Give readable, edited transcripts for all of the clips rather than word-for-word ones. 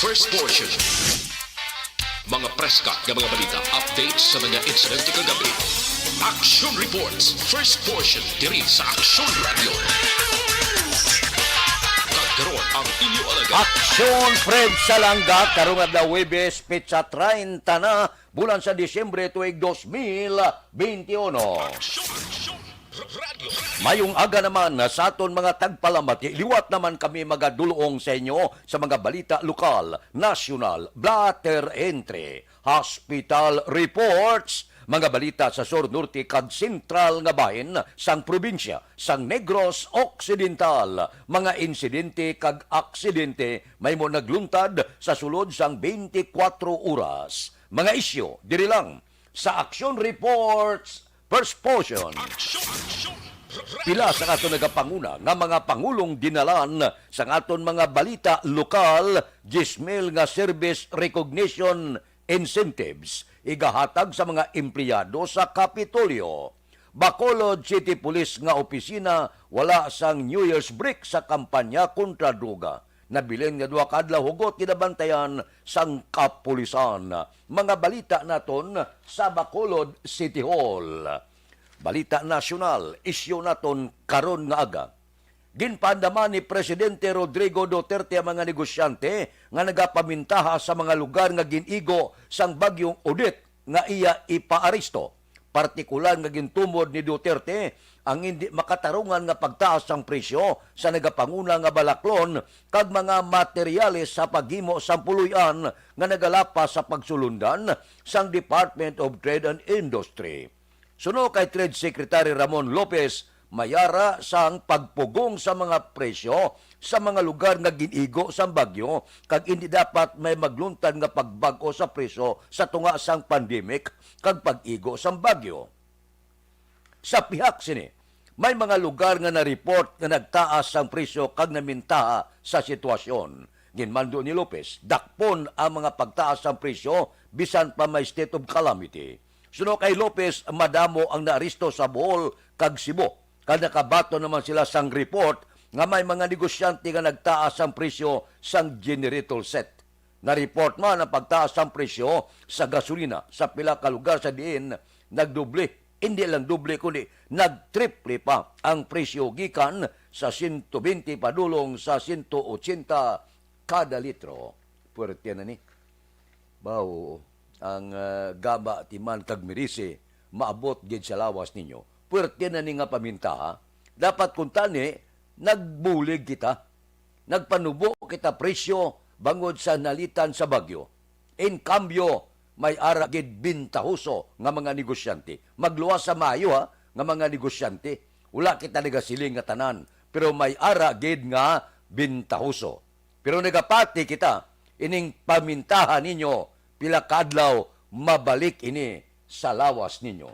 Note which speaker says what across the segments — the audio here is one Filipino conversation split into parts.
Speaker 1: First portion. Mga preska ng mga balita, updates sa mga insidente kagabi. Action Reports, first portion, diri sa Action Radio. Kagkaroon ang inyo alaga.
Speaker 2: Aksyon Fred Salanga, karong adlaw Huwebes, petsa 30 na, bulan sa Disyembre tuig 2021.
Speaker 1: Action Radio.
Speaker 2: Mayong aga naman sa aton mga tagpalamat, liwat naman kami magadulong sa inyo sa mga balita lokal, nasyonal, blatter entry, hospital reports, mga balita sa Sur Norte kag Sentral nga bahin sang probinsya sang Negros Occidental, mga insidente kag aksidente may mo nagluntad sa sulod sang 24 oras. Mga isyu diri lang sa Action Reports First Portion. Pila sa aton nagapanguna nga mga pangulong dinalan sa aton mga balita lokal, 10,000 nga service recognition incentives igahatag sa mga empleyado sa Kapitolyo. Bacolod City Police nga opisina wala sang New Year's break sa kampanya kontra droga. Nabilin nga duha ka adlaw hugot kinabantayan sang kapulisan. Mga balita naton sa Bacolod City Hall. Balita nasyonal, isyu naton karon nga aga. Ginpandaman ni Presidente Rodrigo Duterte ang mga negosyante nga nagapamintaha sa mga lugar nga ginigo sang bagyong Odette nga iya ipaaresto. Partikular nga gintumod ni Duterte ang hindi makatarungan nga pagtaas sang presyo sa nagapanguna nga balaklon kag mga materyales sa paghimo sang puluyan nga nagalapas sa pagsulundan sang Department of Trade and Industry. Suno kay Trade Secretary Ramon Lopez, mayara sang pagpugong sa mga presyo sa mga lugar nga ginigo sang bagyo kag hindi dapat may magluntad nga pagbago sa presyo sa tunga sang pandemic kag pag-igo sang bagyo. Sa pihak sini, may mga lugar nga na-report nga nagtaas ang presyo kag namintaha sa sitwasyon. Ginmando ni Lopez, dakpon ang mga pagtaas ang presyo bisan pa may state of calamity. Suno kay Lopez, madamo ang naaresto sa Bohol kag Cebu. Kag nakabato naman sila sang report nga may mga negosyante nga nagtaas ang presyo sang generator set. Na-report man ang pagtaas ang presyo sa gasolina sa pila ka lugar sa diin nagdoble. Hindi lang doble kundi nagtriple pa ang presyo gikan sa 120 padulong sa 180 kada litro. Puwerte na ni. Bao ang gaba timan kag mirisi maabot gid sa lawas ninyo. Puwerte na ni nga paminta. Dapat kung tani nagbulig kita. Nagpanubo kita presyo bangod sa nalitan sa bagyo. In cambio, may ara gid bintahuso nga mga negosyante. Magluwas sa mayo nga mga negosyante. Wala kita nagasiling nga tanan, pero may ara gid nga bintahuso. Pero nagapati kita ining pamintahan ninyo pila kadlaw mabalik ini sa lawas ninyo.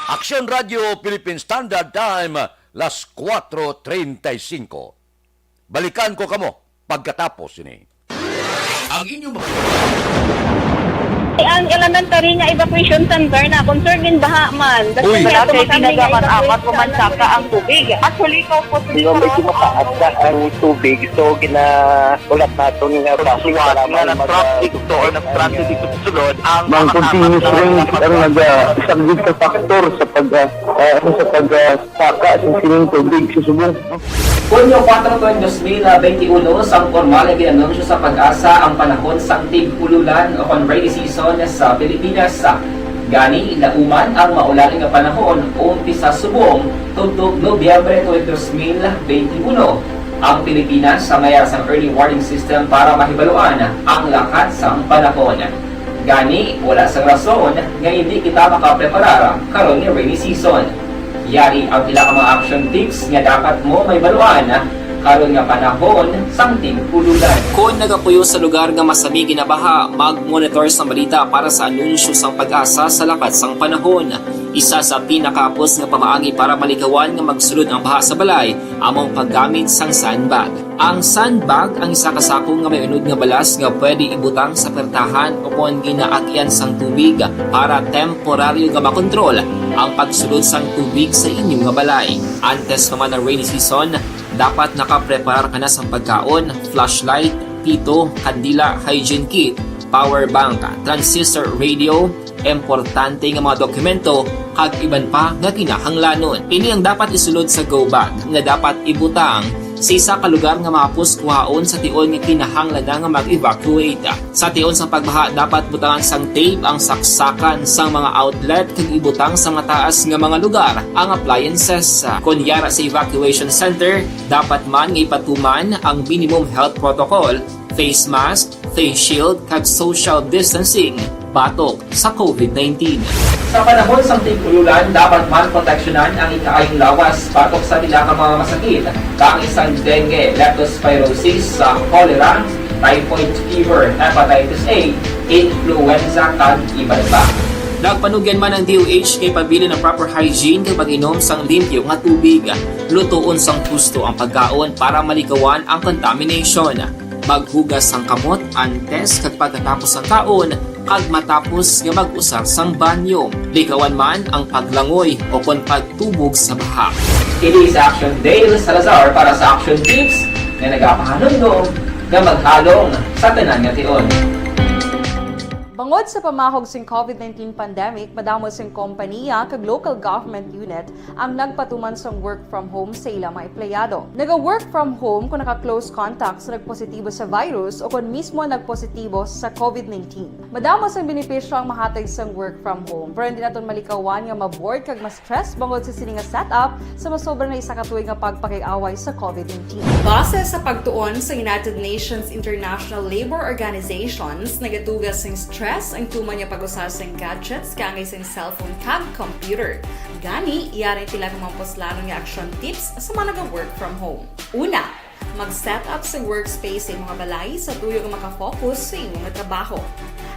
Speaker 2: Action Radio Philippine Standard Time, las 4:35. Balikan ko kamo pagkatapos ini.
Speaker 1: Ang inyong
Speaker 3: Ang elementary nga evacuation center na concern din baha man.
Speaker 2: Uy.
Speaker 3: Kasi pinagaman apat pumansaka ang tubig. Actually, ko po
Speaker 4: Di ba medyo mataas na ang tubig, so ginaulat natin nga
Speaker 5: Siwat nga nag-traffic to or nag-traffic dito sa sulod ang
Speaker 4: mang continuous rin ang nag-subject sa factor sa pagsaka sa sining tubig sa subong.
Speaker 6: Hunyo 4, 2021, sang formal na ginanunsyo sa Pag-asa ang panahon sang tig-ululan o rainy season sa Pilipinas. Gani, nauman ang maulan nga panahon umpisa subong tugtog Nobyembre 2021. Ang Pilipinas sa mayar sang early warning system para mahibaluan ang lakat sang panahon. Gani, wala sang rason nga hindi kita makapreparar karon ni rainy season. Yari ang ilang mga action tips nga dapat mo may baluan karon nga panahon sang tig-ululan. Kung nagapuyo sa lugar nga masami ginabaha, mag-monitor sa balita para sa anunsyo sang Pag-asa sa lakat sang panahon. Isa sa pinakapos nga pamaagi para malikawan nga magsulod ang baha sa balay, among paggamit sang sandbag. Ang sandbag ang isa kasakong nga may unod nga balas nga pwede ibutang sa pertahan upon ginaagyan sang tubig para temporaryo nga makontrol ang pagsulod sang tubig sa inyong nga balay. Antes naman ng rainy season, dapat nakapreparar ka na sa pagkaon, flashlight, pito, kandila, hygiene kit, power bank, transistor radio, importante nga mga dokumento kag iban pa nga kinahanglanon. Ini ang dapat isulod sa go bag nga dapat ibutang sa isa ka lugar nga mapus kuhaon sa tion nga kinahanglan nga mag-evacuate. Sa tion sa pagbaha dapat butangan sang tape ang saksakan sang mga outlet kag ibutang sa mataas nga mga lugar ang appliances. Kunyara sa evacuation center, dapat man nga ipatuman ang minimum health protocol, face mask, face shield kag social distancing batok sa COVID-19. Sa panahon sa tig-ululan, dapat man proteksyonan ang ikaayong lawas batok sa nila ka mga masakit, kang isang dengue, leptospirosis, cholera, typhoid fever, hepatitis A, influenza, kag iban pa. Nagpanugyan man ang DOH kay pabili ng proper hygiene kay pag-inom sang limpyo nga tubig, lutuon sang husto ang pagkaon para malikawan ang contamination. Maghugas sang kamot antes kag pagkatapos ang kaon, kag matapos nga mag-usar sang banyo. Likawan man ang paglangoy o kon pagtubog sa baha. Kini sa Action Dale Salazar para sa Action Tips nga nagapahanundong nga maghalong sa tanan nga tion.
Speaker 7: Bangod sa pamahog sing COVID-19 pandemic, madamo sing kompanya kag local government unit ang nagpatuman sang work from home sa ilang mga empleyado. Naga-work from home kung naka-close contact sa nagpositibo sa virus o kung mismo nagpositibo sa COVID-19. Madamo sang benepisyo ang mahatag sang work from home, pero hindi naton malikawan nga maboard kag ma-stress bangod sa sini nga setup sa masobra na isa ka tuig nga pagpakiaway sa COVID-19. Base sa pagtuon sa United Nations International Labour Organizations, nagatugas sing stress ang tuman niya pag-usar sa gadgets kangay sa cellphone kag computer. Gani, iyaring tila ng mga poslanong nga action tips sa mga nag-work from home. Una, mag-set up sa workspace sa mga balay sa tuyo nga makafocus sa imong trabaho.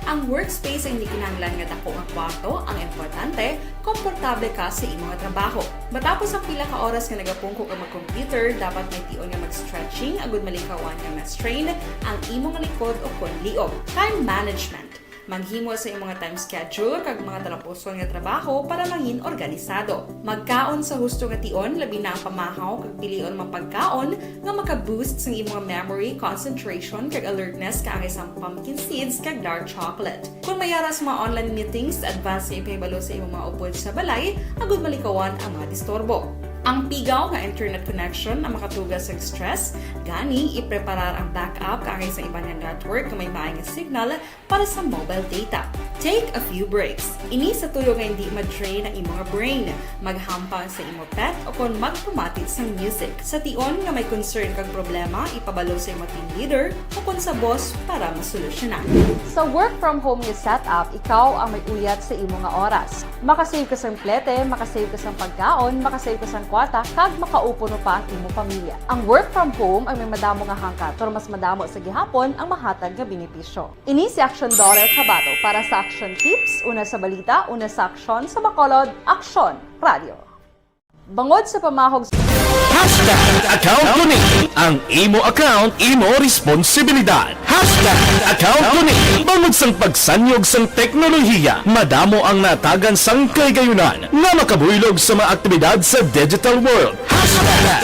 Speaker 7: Ang workspace ay hindi kinahanglan nga dako nga kwarto, ang importante, komportable ka sa imong trabaho. Matapos ang pila ka oras nga nagapungko ka mag-computer, dapat may tion nga mag-stretching agud malikawan nga ma-strain ang imong likod o kon liog. Time management. Maghimo sa imong time schedule kag mga talapuson nga trabaho para mangin organisado. Magkaon sa husto nga tion, labi na ang pamahaw kag pilion mang pagkaon nga maka-boost sa imong memory, concentration kag alertness kaangay sang pumpkin seeds kag dark chocolate. Kung mayaras mga online meetings, advance nga ipahibalo sa imong mga upod sa balay, agud malikawan ang mga disturbo. Ang pigaw nga internet connection ang makatugas sa stress, gani ipreparar ang backup kaangay sa ibang network nga may maayong signal para sa mobile data. Take a few breaks. Ini sa tuyo nga hindi ma-drain ang imong brain, maghampang sa imong pet o kon magpumatit sa music. Sa tion nga may concern kag problema, ipabalo sa imong team leader o kon sa boss para masolusyonan. Sa work from home nga setup, ikaw ang may uyat sa imong nga oras. Makasave ka sa plete, makasave ka sa pagkaon, makasave ka sa kwata, kag makaupo no pa ang imong pamilya. Ang work from home ay may madamo nga hangkat, pero mas madamo sa gihapon ang mahatag nga benepisyo. Ini si Action Daughter Cabato para sa Action Tips, una sa balita, una sa aksyon, sa Bacolod, Aksyon Radio. Bangod sa pamahog
Speaker 2: Account ko ni ang imo account, imo responsibilidad. Account ko ni bangod sang pagsanyog sang teknolohiya, madamo ang natagan sang kaygayunan nga makabuylog sa mga aktibidad sa digital world.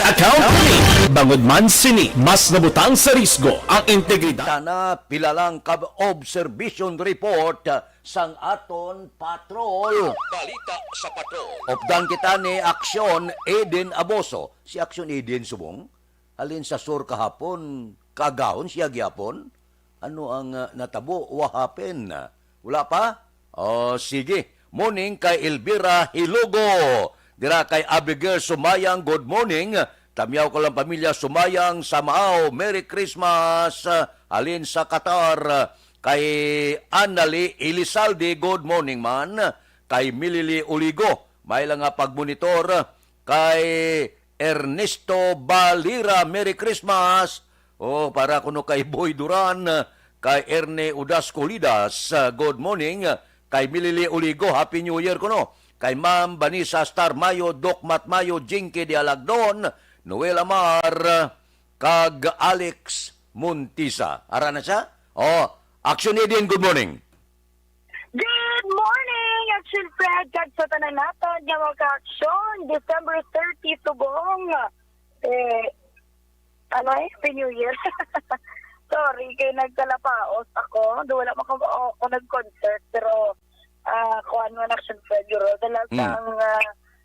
Speaker 2: Account ko ni bangod man sini mas nabutang sa risgo ang integridad. Na pilalang observation report sang aton patrol.
Speaker 1: Balita sa patrol.
Speaker 2: Opdan kita ni Aksyon Eden Aboso. Si Aksyon Eden subong, alin sa sur kahapon, kagahon siya gyapon. Ano ang natabo? Wahapin. Wala pa? O sige. Morning kay Elvira Hilugo. Dira kay Abigail Sumayang, good morning. Tamyaw ko lang pamilya Sumayang, Samao, Merry Christmas. Alin sa Qatar. Kay Anali Elizalde, good morning man. Kay Milili Uligo, may lang nga pagmonitor. Kay Ernesto Balira, Merry Christmas. Oh, para kuno kay Boy Duran. Kay Erne Udascolidas, good morning. Kay Milili Uligo, Happy New Year kuno. Kay Ma'am Vanessa Star Mayo, Doc Mat Mayo, Jinky de Alagdon, Noel Amar, kag Alex Montisa. Ara na siya? Oh, Action Eden, good morning.
Speaker 3: Good morning, Action Fred. Kag sa tanan natin, yung mga ka-action, December 30 tugong. Happy New Year. sorry kay nagkalapaos ako. Do wala ako nag-concert pero kuan man action Fred Euro dala sang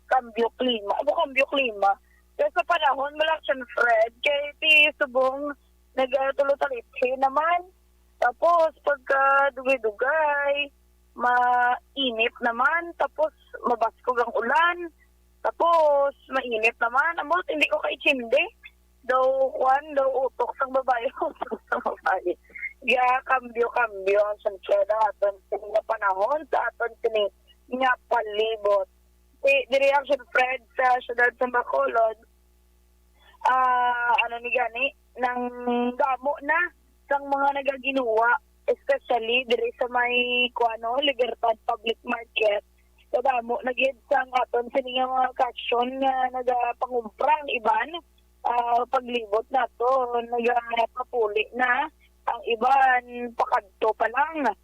Speaker 3: cambio klima. Cambio klima. Kaya sa panahon mo action Fred kay ti subong nagtulo-talit naman. Tapos pagka dugay-dugay, mainit naman, tapos mabaskog ang ulan, tapos mainit naman. Amot hindi ko kay chimde. Daw utok sang babae, utok sang babae. Kambyo ang sansyada aton sa panahon sa aton sini nga palibot. The reaction Fred sa syudad sa Bacolod, ni gani, nang damo na sang mga nagaginuwa, especially diri sa may Libertad Public Market. Kadamo nagid sang aton sini nga mga kaksyon nga nagapangumprang iban. Paglibot na to, nagpapuli na. Ang iban, pakadto pa lang.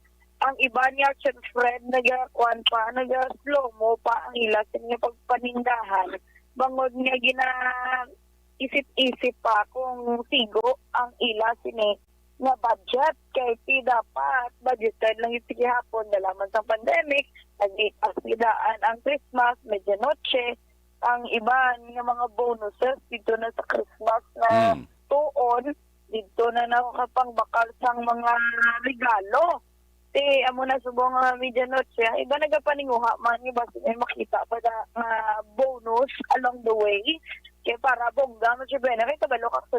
Speaker 3: Ang iban niya, Fred, nag-kwan pa, nag-slow mo pa ang ilas niya pagpanindahan. Bangod niya isip-isip pa kung sigo ang ilas ni nga budget. Kaya dapat budgeted lang yung hapon dalaman sa pandemic. Nag-ipasidaan ang Christmas, medianoche. Ang iban nga mga bonuses dito na sa Christmas na tuon, dito na nakapangbakal sang mga regalo. Amo na subong medianoche, iba nagapaninguha man yung basta may makita pa na bonus along the way. Kaya para bongga mo siya benefit, kabalo ka sa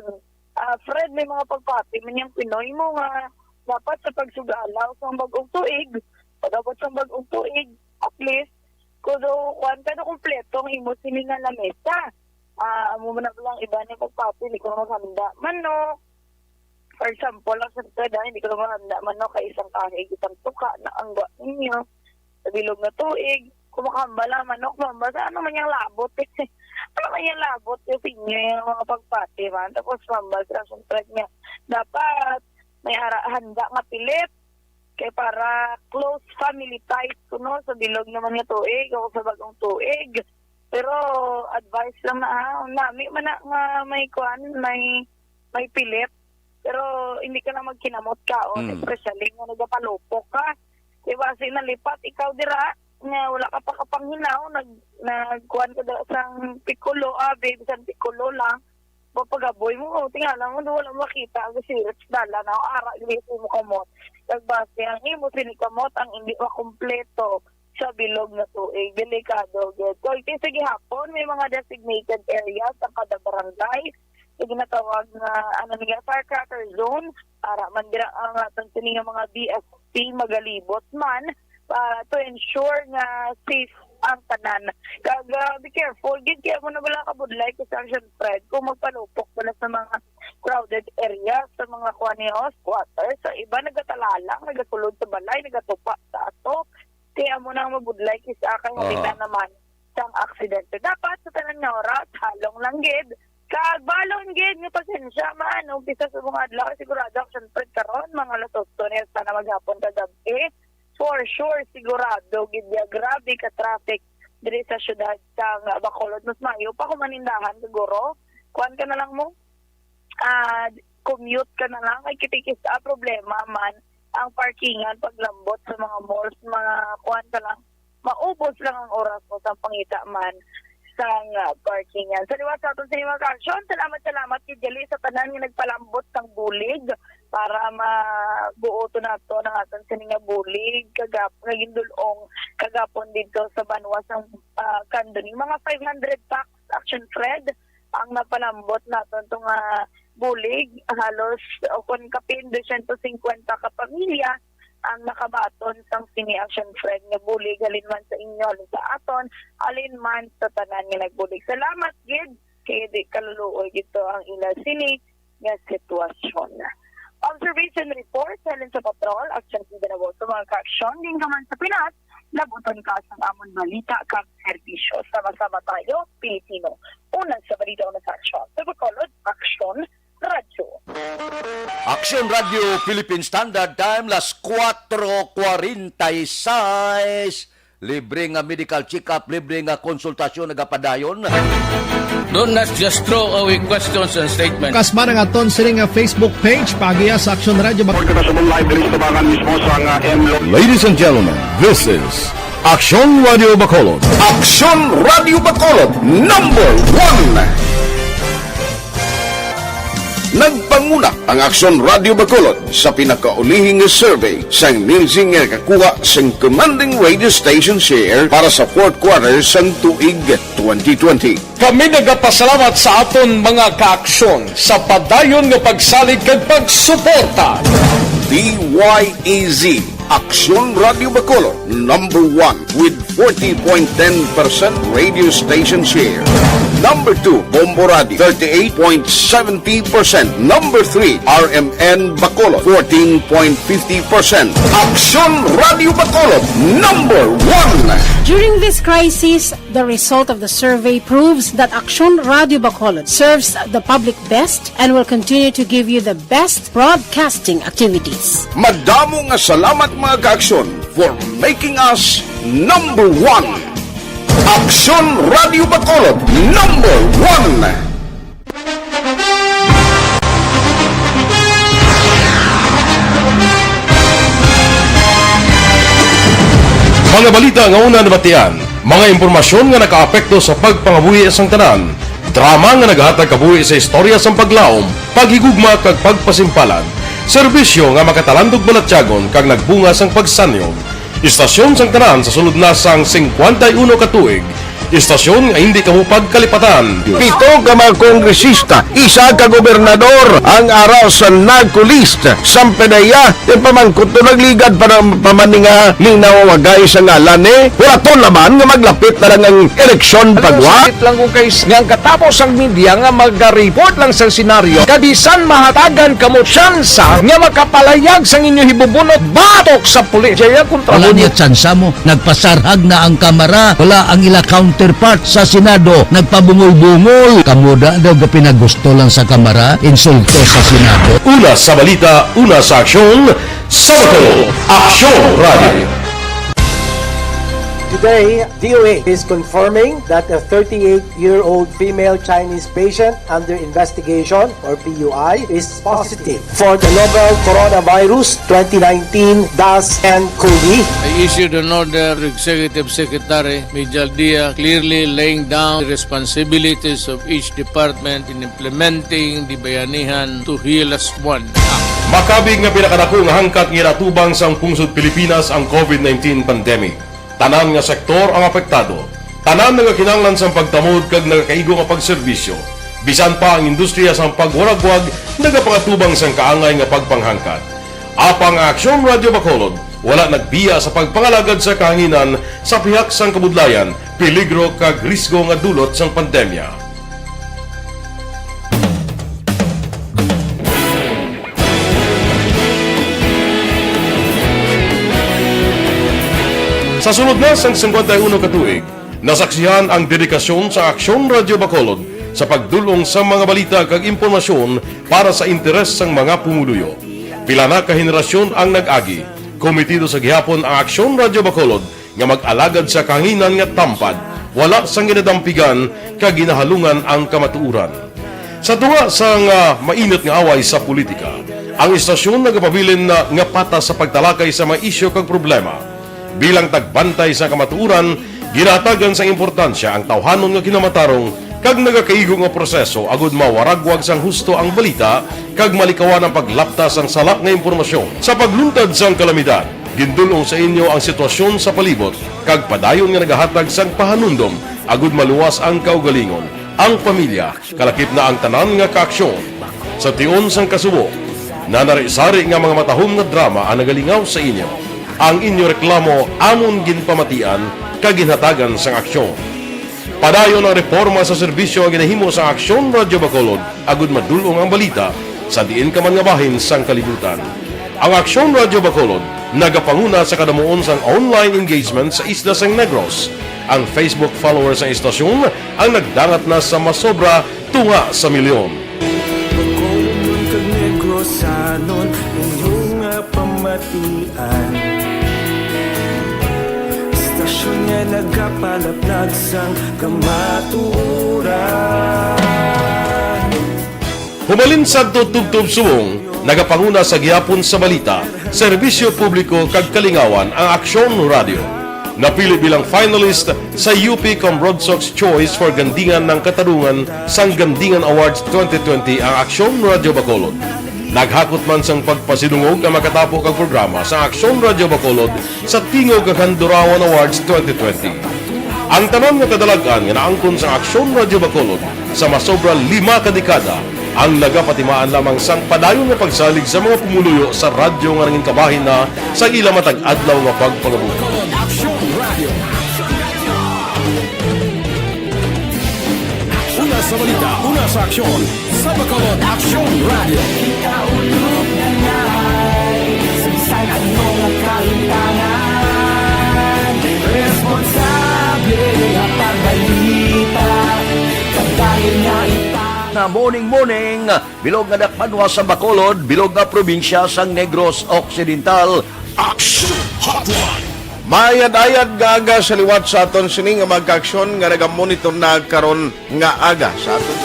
Speaker 3: Fred, may mga pagpati man yung Pinoy mo nga dapat sa pagsugalaw sa bagong tuig. Dapat sa bagong tuig, at least, kudo kwan ka na kumpleto ang imo sini nga lamesa. Amo man lang iba ni pagpapili ko maganda. Manok. For example, lang sa tada, hindi ko maganda manok kay isang kahig, isang tuka na angwa ninyo. Sa bilog na tuig, kumakambala manok, mambasa, ano man yung labot eh. Ano man yung labot yung pinyo yung mga pagpati man. Tapos mambasa, sa niya. Dapat may handa nga pilit. Kaya para close family ties ko no, sa bilog naman nga tuig, ako sa bagong tuig. Pero advice lang na nami man na nga may kuan, may pilit. Pero hindi ka na magkinamot ka especially nga nagapalupok ka. Diba kasi nalipat ikaw dira nga wala ka pa kapanghinaw, nagkuan ka dira sang pikulo, baby sang pikulo lang. Pagaboy mo, tingala mo, wala makita ang sirits dala na ara gilito mo kamot. Nagbase ang imo sinikamot ang hindi makumpleto sa bilog na tuig. Delikado gid. So iti sige hapon may mga designated areas sa kada barangay. Yung ginatawag na firecracker zone para man dira ang aton sini nga mga BSP magalibot man to ensure nga safe ang tanan. Be careful. Gid kaya mo na wala ka budlay kasi action Fred kung magpalupok wala sa mga crowded areas, sa mga kuanios, squatters, sa iba nagatalalang, nagasulod sa balay, nagatupa sa ato. Kaya mo na mabudlay kasi akang kita naman sang aksidente. Dapat sa tanan nga oras, halong lang gid. Kagbalon gid nga pasensya man. Umpisa sa mga adlaw, sigurado action Fred karon, mga latos tunnel sana maghapon kagabi. For sure, sigurado, gidya, grabe ka traffic diri sa syudad sa Bacolod. Mas mayo pa kung manindahan siguro. Kuan ka na lang mo, commute ka na lang. Ay kitikis problema man ang parkingan paglambot sa mga malls, mga kuan ka lang. Maubos lang ang oras mo sa pangita man sa parkingan. Sa liwas sa aton sa mga kaksyon, salamat kay Jeli sa tanan nga nagpalambot sang bulig para mabuoto nato ng aton sa nga bulig naging dulong kagapon dito sa Banwa sang Kandoning. Mga 500 packs action Fred ang napalambot naton tong bulig, halos kung kapin 250 ka pamilya ang nakabaton sang sini action Fred nga bulig halin man sa inyo, halin sa aton, halin man sa tanan nga nagbulig. Salamat gid kay di kaluluoy dito ang ila sini nga sitwasyon. Observation report halin sa patrol, action Mindanao sa mga ka-aksyon din naman sa Pinas, labuton ka sa amon balita kag serbisyo. Sama-sama tayo, Pilipino. Unang sa balita na sa aksyon. Sa Bacolod, Aksyon Radio.
Speaker 2: Action Radio Philippine Standard Time, las 4:46 libre nga medical check-up, libre nga konsultasyon nagapadayon.
Speaker 8: Do not just throw away questions and statements.
Speaker 9: Kasmara nga ton sila nga Facebook page pagiya sa Aksyon Radio.
Speaker 10: Ladies and gentlemen, this is Aksyon Radio Bacolod. Aksyon Radio Bacolod, number 1! Nagpanguna ang Aksyon Radio Bacolod sa pinakaulihing survey sa nilsing nga kakuha sa commanding radio station share para sa fourth quarter sa tuig 2020.
Speaker 11: Kami nagapasalamat sa aton mga kaaksyon sa padayon nga pagsalig kag pagsuporta.
Speaker 10: DYEZ Aksyon Radio Bacolod, number 1 with 40.10% radio station share. Number 2, Bombo Radio, 38.70%. Number 3, RMN Bacolod, 14.50%. Aksyon Radio Bacolod, number 1.
Speaker 12: During this crisis, the result of the survey proves that Aksyon Radio Bacolod serves the public best and will continue to give you the best broadcasting activities.
Speaker 10: Madamo nga salamat mga kaaksyon for making us number 1. Aksyon Radio Bacolod, number 1.
Speaker 13: Mga balita nga una nabatian, mga impormasyon nga nakaapekto sa pagpangabuhi sang tanan, drama nga naghatag kabuhi sa istorya sang paglaom, paghigugma kag pagpasimpalan, serbisyo nga makatalandog balatyagon kag nagbunga sang pagsanyog, istasyon sang tanan sa sulod na sang 51 katuig, istasyon nga hindi kamupag kalipatan.
Speaker 10: 7 ka mga kongresista, 1 ka gobernador ang araw sa nagkulist sa pedaya yung pamangkot to nagligad para pamaninga linaw wagay sa ngalan wala to naman nga maglapit na lang ang eleksyon pagwa.
Speaker 11: Sakit lang kung kayo nga katapos ang media nga mag-report lang sa senaryo kadisan mahatagan kamo tsansa nga makapalayag sa inyo hibubunot batok sa pulis. Jaya kontra
Speaker 14: wala niya tsansa mo, nagpasarhag na ang kamera, wala ang ila counterpart sa Senado, nagpabungol-bungol. Kamuda daw ga pinagusto lang sa kamera, insulto sa Senado.
Speaker 13: Una sa balita, una sa aksyon, sa Bacolod, Aksyon Radio.
Speaker 15: Today, DOA is confirming that a 38-year-old female Chinese patient under investigation, or PUI, is positive for the novel coronavirus 2019-nCoV.
Speaker 8: I issued an order to Executive Secretary Mijal Dia clearly laying down the responsibilities of each department in implementing the Bayanihan to Heal as One Act.
Speaker 13: Makabig nga pinakadako nga hangkat nga natubang sang pungsod Pilipinas ang COVID-19 pandemic. Tanan nga sektor ang apektado. Tanan nga kinahanglan sang pagtamod kag nagakaigo nga pagserbisyo. Bisan pa ang industriya sang pagwaragwag nagapangatubang sang kaangay nga pagpanghangkat. Apang Aksyon Radio Bacolod wala nagbiya sa pagpangalagad sa kahanginan sa pihak sang kabudlayan, peligro kag risgo nga dulot sang pandemya. Sa sunod na sang 51 katuig, nasaksihan ang dedikasyon sa Aksyon Radio Bacolod sa pagdulong sa mga balita kag impormasyon para sa interes sang mga pumuluyo. Pila na ka henerasyon ang nag-agi, komitido sa gihapon ang Aksyon Radio Bacolod nga mag-alagad sa kanginan nga tampad, wala sang ginadampigan kag ginahalungan ang kamatuuran. Sa tunga sang mainit nga away sa politika, ang istasyon nagapabilin na nga patas sa pagtalakay sa mga isyu kag problema. Bilang tagbantay sa kamatuuran, ginatagan sa importansya ang tawhanon nga kinamatarong kag nagakaigo nga proseso agud mawaragwag sang husto ang balita kag malikawan ang paglaptas ang salak nga impormasyon. Sa pagluntad sang kalamidad, gindulong sa inyo ang sitwasyon sa palibot kag padayon nga nagahatag sang pahanundom agud maluwas ang kaugalingon, ang pamilya, kalakip na ang tanan nga kaaksyon. Sa tion sang kasubo, nanari-sari nga mga matahom nga drama ang nagalingaw sa inyo. Ang inyo reklamo amon ginpamatian kaginhatagan sang aksyon. Padayon ang reforma sa serbisyo ang ginahimo sa Aksyon Radio Bacolod agud madulong ang balita sa diin ka man nga bahin sang kalibutan. Ang Aksyon Radio Bacolod nagapanguna sa kadamuon sang online engagement sa isla sang Negros. Ang Facebook followers sa istasyon ang nagdangat na sa masobra tunga sa milyon.
Speaker 16: Pamatian Stasyon nagkapalaplag sang kamaturan.
Speaker 13: Humalin sa tutubtub suwong, nagapanguna sa gihapon sa balita, serbisyo publiko kag kalingawan ang Aksyon Radio. Napili bilang finalist sa UP Combrodsok's Choice for Gandingan ng Katarungan sang Gandingan Awards 2020 ang Aksyon Radio Bacolod. Naghakot man sang pagpasinungog ang makatapo kang programa sa Aksyon Radio Bacolod sa Tingog kag Handurawan Awards 2020. Ang tanon nga kadalagan nga naangkon sa Aksyon Radio Bacolod sa masobra 5 kadekada ang nagapatimaan lamang sang padayon nga pagsalig sa mga pumuluyo sa radyo nga nanging kabahin na sa ila matag adlaw nga pagpangabuhi.
Speaker 16: Una sa balita, una sa aksyon, sa Bacolod Aksyon Radio. Ikaulog na ngay, sabisan ang mga kalintangan, responsable ang pagbalita, kagaya nga
Speaker 2: na morning, bilog nga dakpanwa sa Bacolod, bilog nga probinsya sang Negros Occidental.
Speaker 16: Action Hotline!
Speaker 10: Mayad-ayad nga aga sa liwat sa aton sini nga magka-aksyon nga nagamonitor na karon nga aga sa aton.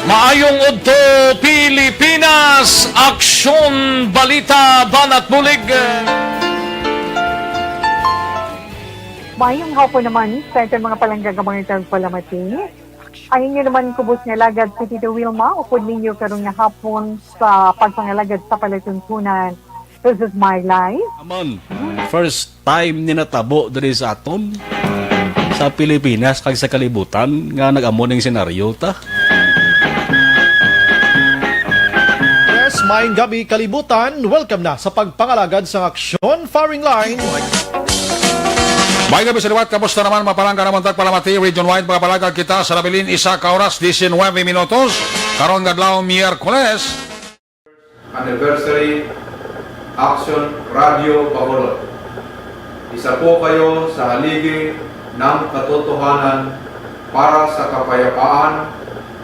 Speaker 11: Maayong udto Pilipinas, Aksyon Balita Banat Bulig.
Speaker 17: Mayong hapon naman sa itong mga palanggagamang itong palamati. Ayun nyo naman kubos nga lagad sa Tito Wilma, upod ninyo karong nga hapon sa pagpangalagad sa palatuntunan. This is my life.
Speaker 18: Amon, first time ni natabo diri sa aton sa Pilipinas kag sa kalibutan nga nag-amo ning senaryo ta.
Speaker 9: Yes, maayong gabi kalibutan. Welcome na sa pagpangalagad sa Aksyon Firing Line.
Speaker 19: May gabi sa liwat, kamusta naman mapalangga naman tagpalamati, region-wide mga palagag kita sa labilin isa ka oras, 19 minutos, karon gadlaw Miyerkules.
Speaker 20: Anniversary Action Radio Bacolod. Isa po kayo sa haligi ng katotohanan para sa kapayapaan,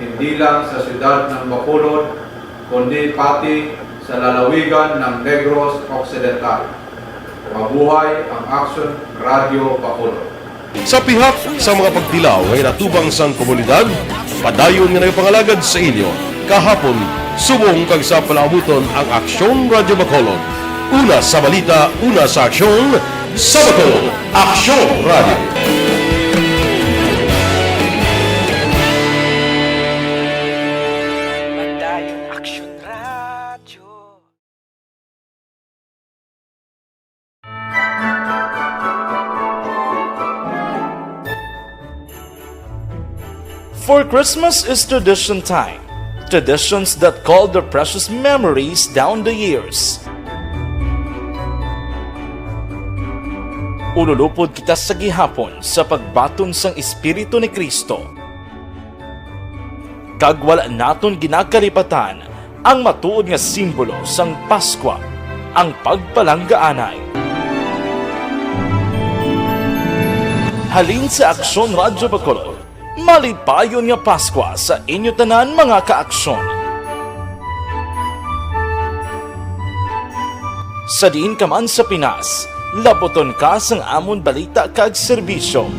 Speaker 20: hindi lang sa siyudad ng Bacolod, kundi pati sa lalawigan ng Negros Occidental. Mabuhay ang Action Radio Bacolod.
Speaker 13: Sa pihak sa mga pagtilaw ay natubang sang komunidad, padayon nga nagpangalagad sa inyo. Kahapon, subong kag sa palabuton ang Aksyon Radio Bacolod. Una sa balita, una sa aksyon, sa Bacolod, Aksyon Radio.
Speaker 21: For Christmas is tradition time. Traditions that call their precious memories down the years. Ululupod kita sa gihapon sa pagbaton sang Espiritu ni Kristo. Kag wala naton ginakalipatan ang matuod nga simbolo sang Paskwa, ang pagpalanggaanay. Halin sa Aksyon Radyo Bacolod, malipayon nga Paskwa sa inyo tanan mga kaaksyon. Sa diin ka man sa Pinas, laboton ka sang amon balita kag serbisyo.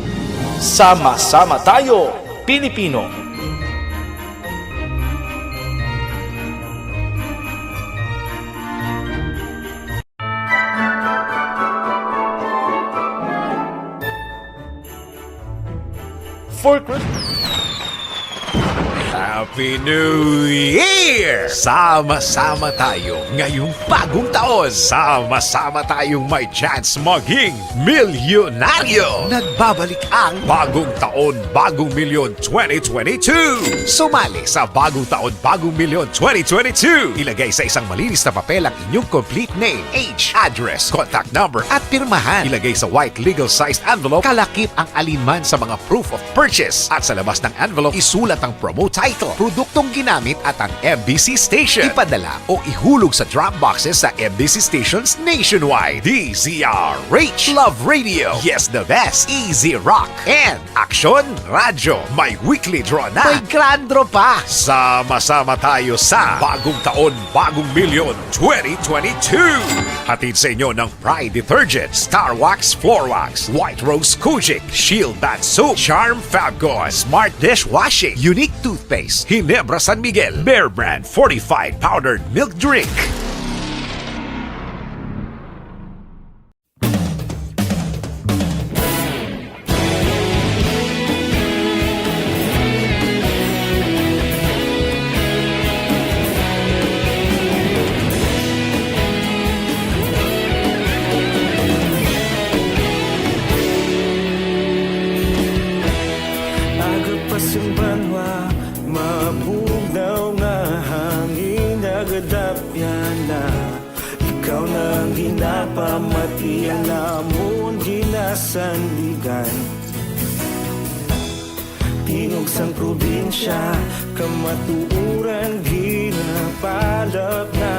Speaker 21: Sama-sama tayo, Pilipino! For Christmas.
Speaker 22: Happy New Year! Sama-sama tayo ngayong bagong taon. Sama-sama tayong may chance maging milyonaryo. Nagbabalik ang Bagong Taon, Bagong Milyon 2022. Sumali sa Bagong Taon, Bagong Milyon 2022. Ilagay sa isang malinis na papel ang inyong complete name, age, address, contact number at pirmahan. Ilagay sa white legal-sized envelope, kalakip ang alinman sa mga proof of purchase. At sa labas ng envelope, isulat ang promo title, produktong ginamit at ang MBC station. Ipadala o ihulog sa drop boxes sa MBC stations nationwide. DZRH, Love Radio, Yes the Best, Easy Rock, and Aksyon Radio. May weekly draw na. May grand draw pa. Sama-sama tayo sa Bagong Taon, Bagong Milyon 2022. Hatid sa inyo ng Pride Detergent, Star Wax Floor Wax, White Rose Kojic, Shield Bath Soap, Charm Fabgone, Smart Dishwashing, Unique Toothpaste, Ginebra San Miguel, Bear Brand Fortified Powdered Milk Drink.
Speaker 16: Agapasang banwa, mabugaw nga hangin agadapyan na. Ikaw nang ginapamatian namon ginasandigan. Tinog sang probinsya, kamatuuran ginapalap na.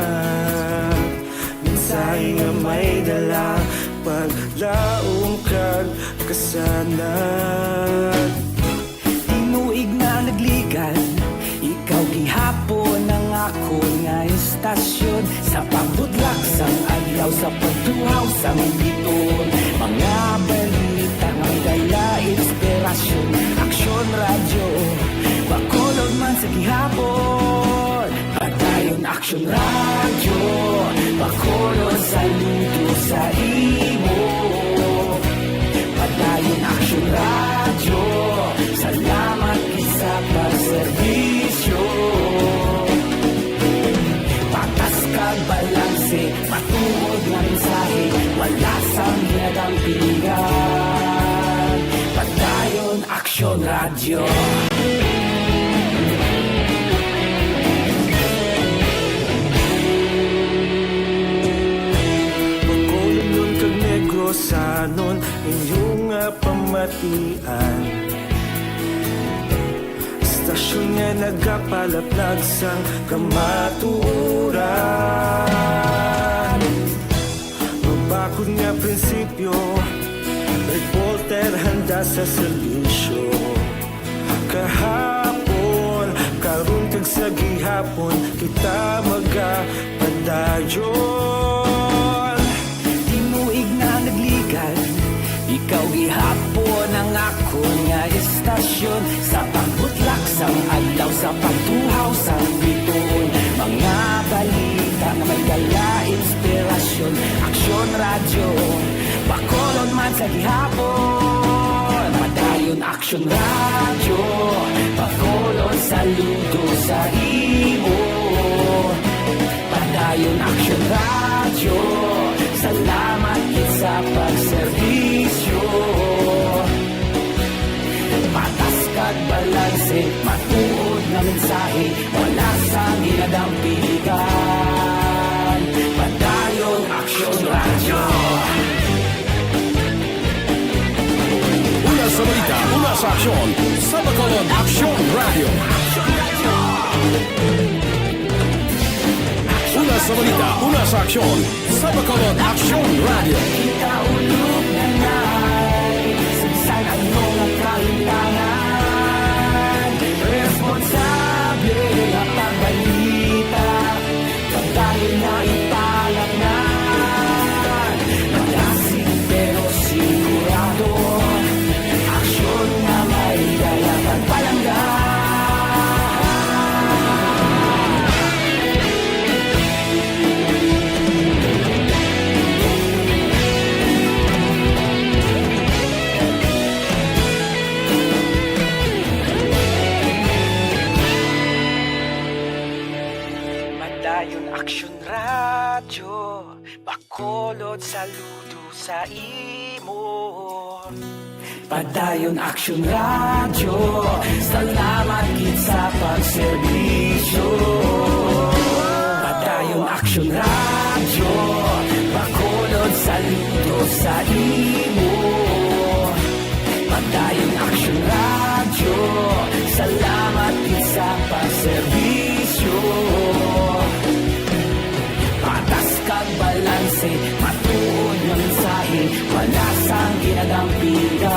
Speaker 16: Minsay nga may dala, paglaong kag kasanat.
Speaker 4: Tinuig na nagligan, ikaw gihapon ang ako nga istasyon. Sa pagbudlak sang adlaw, sa pagtuhaw sang biton. Mga balita nga dala inspirasyon. Aksyon radyo, bakolod man sa gihapon. Padayon aksyon radyo, bakolod sa luto sa imo. Padayon aksyon radyo, salamat sa pagserbisyo. Patas kag balanse, matuod nga mensahe, wala sang ginagampingan. Padayon aksyon radyo.
Speaker 16: Pagkulong kag negrosanon, inyong pamatian. Stasyon nga nagapalaplag sang kamaturan. Mabakod nga prinsipyo, reporter handa sa serbisyo. Kahapon, karon kag sa gihapon, kita magapadayon.
Speaker 4: Tinuig na nagligan, ikaw gihapon ang ako nga istasyon. Sa pagbutlak sang adlaw, sa pagtuhaw sang biton. Mga balita na may dala inspirasyon. Aksyon radyo, bakolon man sa gihapon. Padayon aksyon radyo, bakolon saludo sa imo. Padayon aksyon radyo, salamat sa pagserbisyo. Patas kag balanse, matuod na mensahe, wala sang ginadampigan. Padayon aksyon radyo.
Speaker 16: Una sa balita, una sa aksyon, sa Bacolod Aksyon Radio. Una sa balita, una sa aksyon, sa Bacolod Aksyon Radio.
Speaker 4: Ikaulog na na'y sigsag ang mga kalintangan. Responsable na pagbalita, pagdahil na ipalak na. Malasig pero sigurado, aksyon na may dalagang palangga. Padayon aksyon radyo, bakolod saludo sa imo. Padayon aksyon radyo, salamat gid sa pagserbisyo. Padayon aksyon radyo, bakolod saludo sa imo. Padayon aksyon radyo, salamat gid sa pagserbisyo. Patas kag balanse, matuod nga mensahe, wala sang ginadampigan.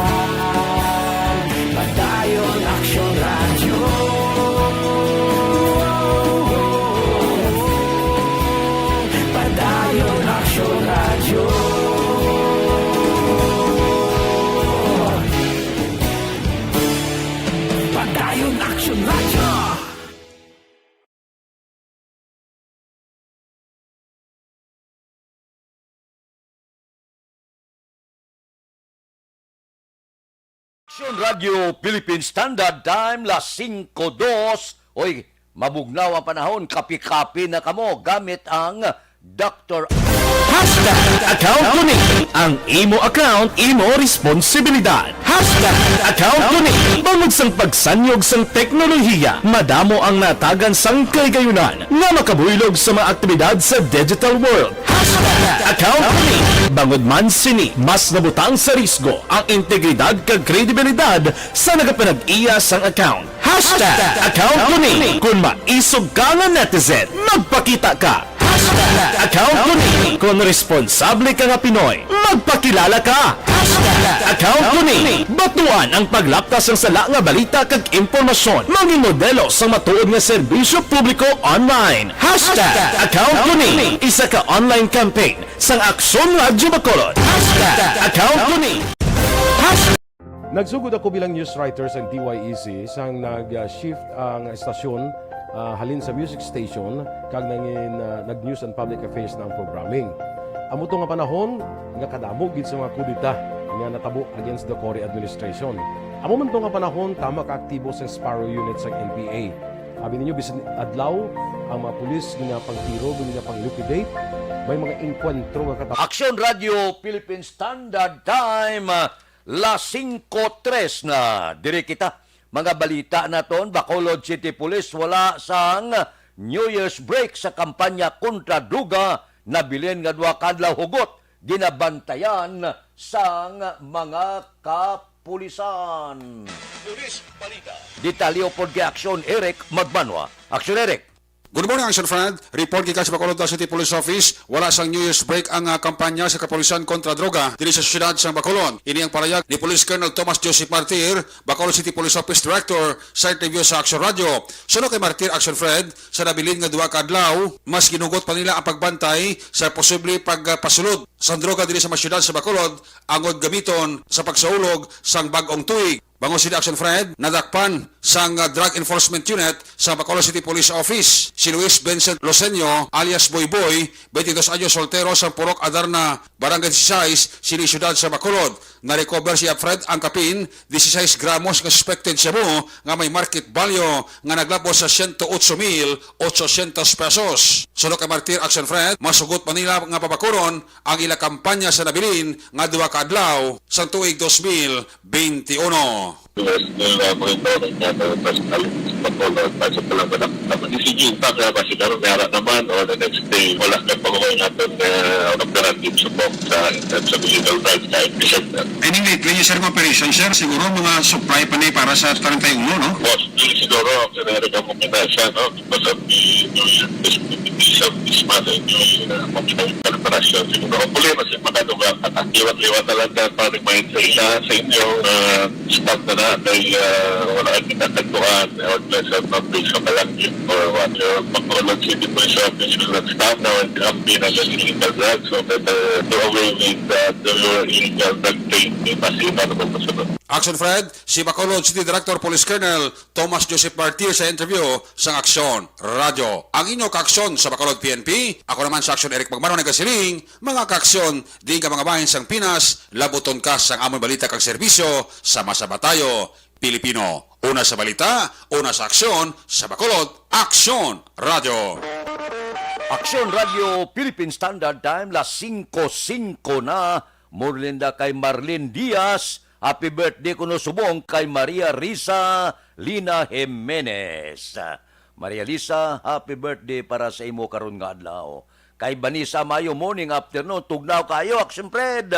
Speaker 4: Padayon aksyon radyo. Padayon aksyon radyo.
Speaker 2: Action Radio Philippine Standard Time, las 5:02. Oy, mabugnaw ang panahon, kapi-kapi na kamo gamit ang Dr.
Speaker 22: Account Tuni. Ang imo account, imo responsibilidad. Account Tuni. Bangod sang pagsanyog sang teknolohiya, madamo ang natagan sang kaygayunan nga makabuylog sa mga aktibidad sa digital world. Account Tuni. Bangod man sini, mas nabutang sa risgo ang integridad kag kredibilidad sa nagapanag-iya sang account. Account Tuni. Kung maisog ka nga netizen, magpakita ka. Account Tuni. Kung responsable ka nga Pinoy, magpakilala ka. Account Tuni. Batuan ang paglaptas ng sala nga balita kag impormasyon. Maging modelo sa matuod nga serbisyo publiko online. Account Tuni. Isa ka online campaign sang Aksyon Radyo Bacolod. Account Tuni.
Speaker 13: Nagsugod ako bilang news writer sa DYEC sang nag-shift ang estasyon halin sa music station kag nag-news and public affairs na ang programming. Amo to nga panahon nga kadamo gid sa mga kudita nga natabo against the Cory administration. Amo man to nga panahon tama ka aktibo sa Sparrow unit sa NPA. Abi ninyo bisan adlaw ang mga pulis nga pangtiro nga pang-liquidate may mga enkwentro nga katapos.
Speaker 2: Action Radio Philippine Standard Time, las 5:03 na. Diri kita. Mga balita naton, Bacolod City Police wala sang New Year's break sa kampanya kontra druga na bilin nga duha kadlaw hugot ginabantayan sang mga kapulisan.
Speaker 19: Police Balita.
Speaker 2: Detalyo pod kay Action Eric Magbanwa. Action Eric.
Speaker 19: Good morning, Action Friend. Report gikan sa Bacolod City Police Office, wala sang New Year's break ang kampanya sa kapulisan kontra droga diri sa syudad sa Bacolod. Ini ang palayag ni Police Colonel Thomas Joseph Martir, Bacolod City Police Office Director, sa interview sa Action Radio. Suno kay Martir, Action Fred, sa nabilin nga duha ka adlaw, mas ginugot pa nila ang pagbantay sa posible pagpasulod sa droga diri sa mga syudad sa Bacolod, angod gamiton sa pagsaulog sang bag-ong tuig. Bango City Action Fred, nadakpan sang Drug Enforcement Unit sa Bacolod City Police Office. Si Luis Vincent Loseño alias Boy Boy, 22 anyos soltero sa Purok Adarna, Barangay 16, Sili Ciudad sa Bacolod. Na-recover siya Fred ang kapin, 16 gramos nga suspected shabu nga may market value nga naglabos sa 108,800 pesos. Sulok kay Martir Action Fred, masugot pa nila nga pabakuron ang ila kampanya sa nabilin nga duha ka adlaw sa tuig 2021.
Speaker 5: naman o the next day wala na pag-uwi natin operative support sa illegal drugs na epicenter.
Speaker 19: Anyway, when you serve operation, sir, siguro mga supply pa na para sa 31, no?
Speaker 5: Boss, siguro ang kinasa, no? Because of the New Year festivities of this month and New Year preparation. Siguro, hopefully, mas makaduga at liwat-liwat na lang para remind sa inyo staff na dahil wala ang kinatagtuan or pleasant not-based sa malangin or what your Bacolod City Police Office will staff now and campaign ng illegal drugs so that do away with the illegal drug trade in Pasima na magpasunod.
Speaker 19: Action Fred, si Bacolod City Director Police Colonel Thomas Joseph Martir sa interview sa Aksyon Radio. Ang inyo kaaksyon sa Bacolod PNP, ako naman sa Aksyon Eric Magmano ng Kasiling, mga kaaksyon, di ka mga bahin sang Pinas, labuton ka sang amon balita kag serbisyo, sama-sama tayo, Pilipino. Una sa balita, una sa aksyon, sa Bacolod, Aksyon Radio.
Speaker 2: Aksyon Radio Philippine Standard Time, las 5:05 na. Murlinda kay Marlene Diaz. Happy birthday kuno subong kay Maria Risa Lina Jimenez. Maria Lisa, happy birthday para sa imo karon nga adlaw. Kay Vanessa Mayo, morning afternoon, tugnaw kayo, Action Fred.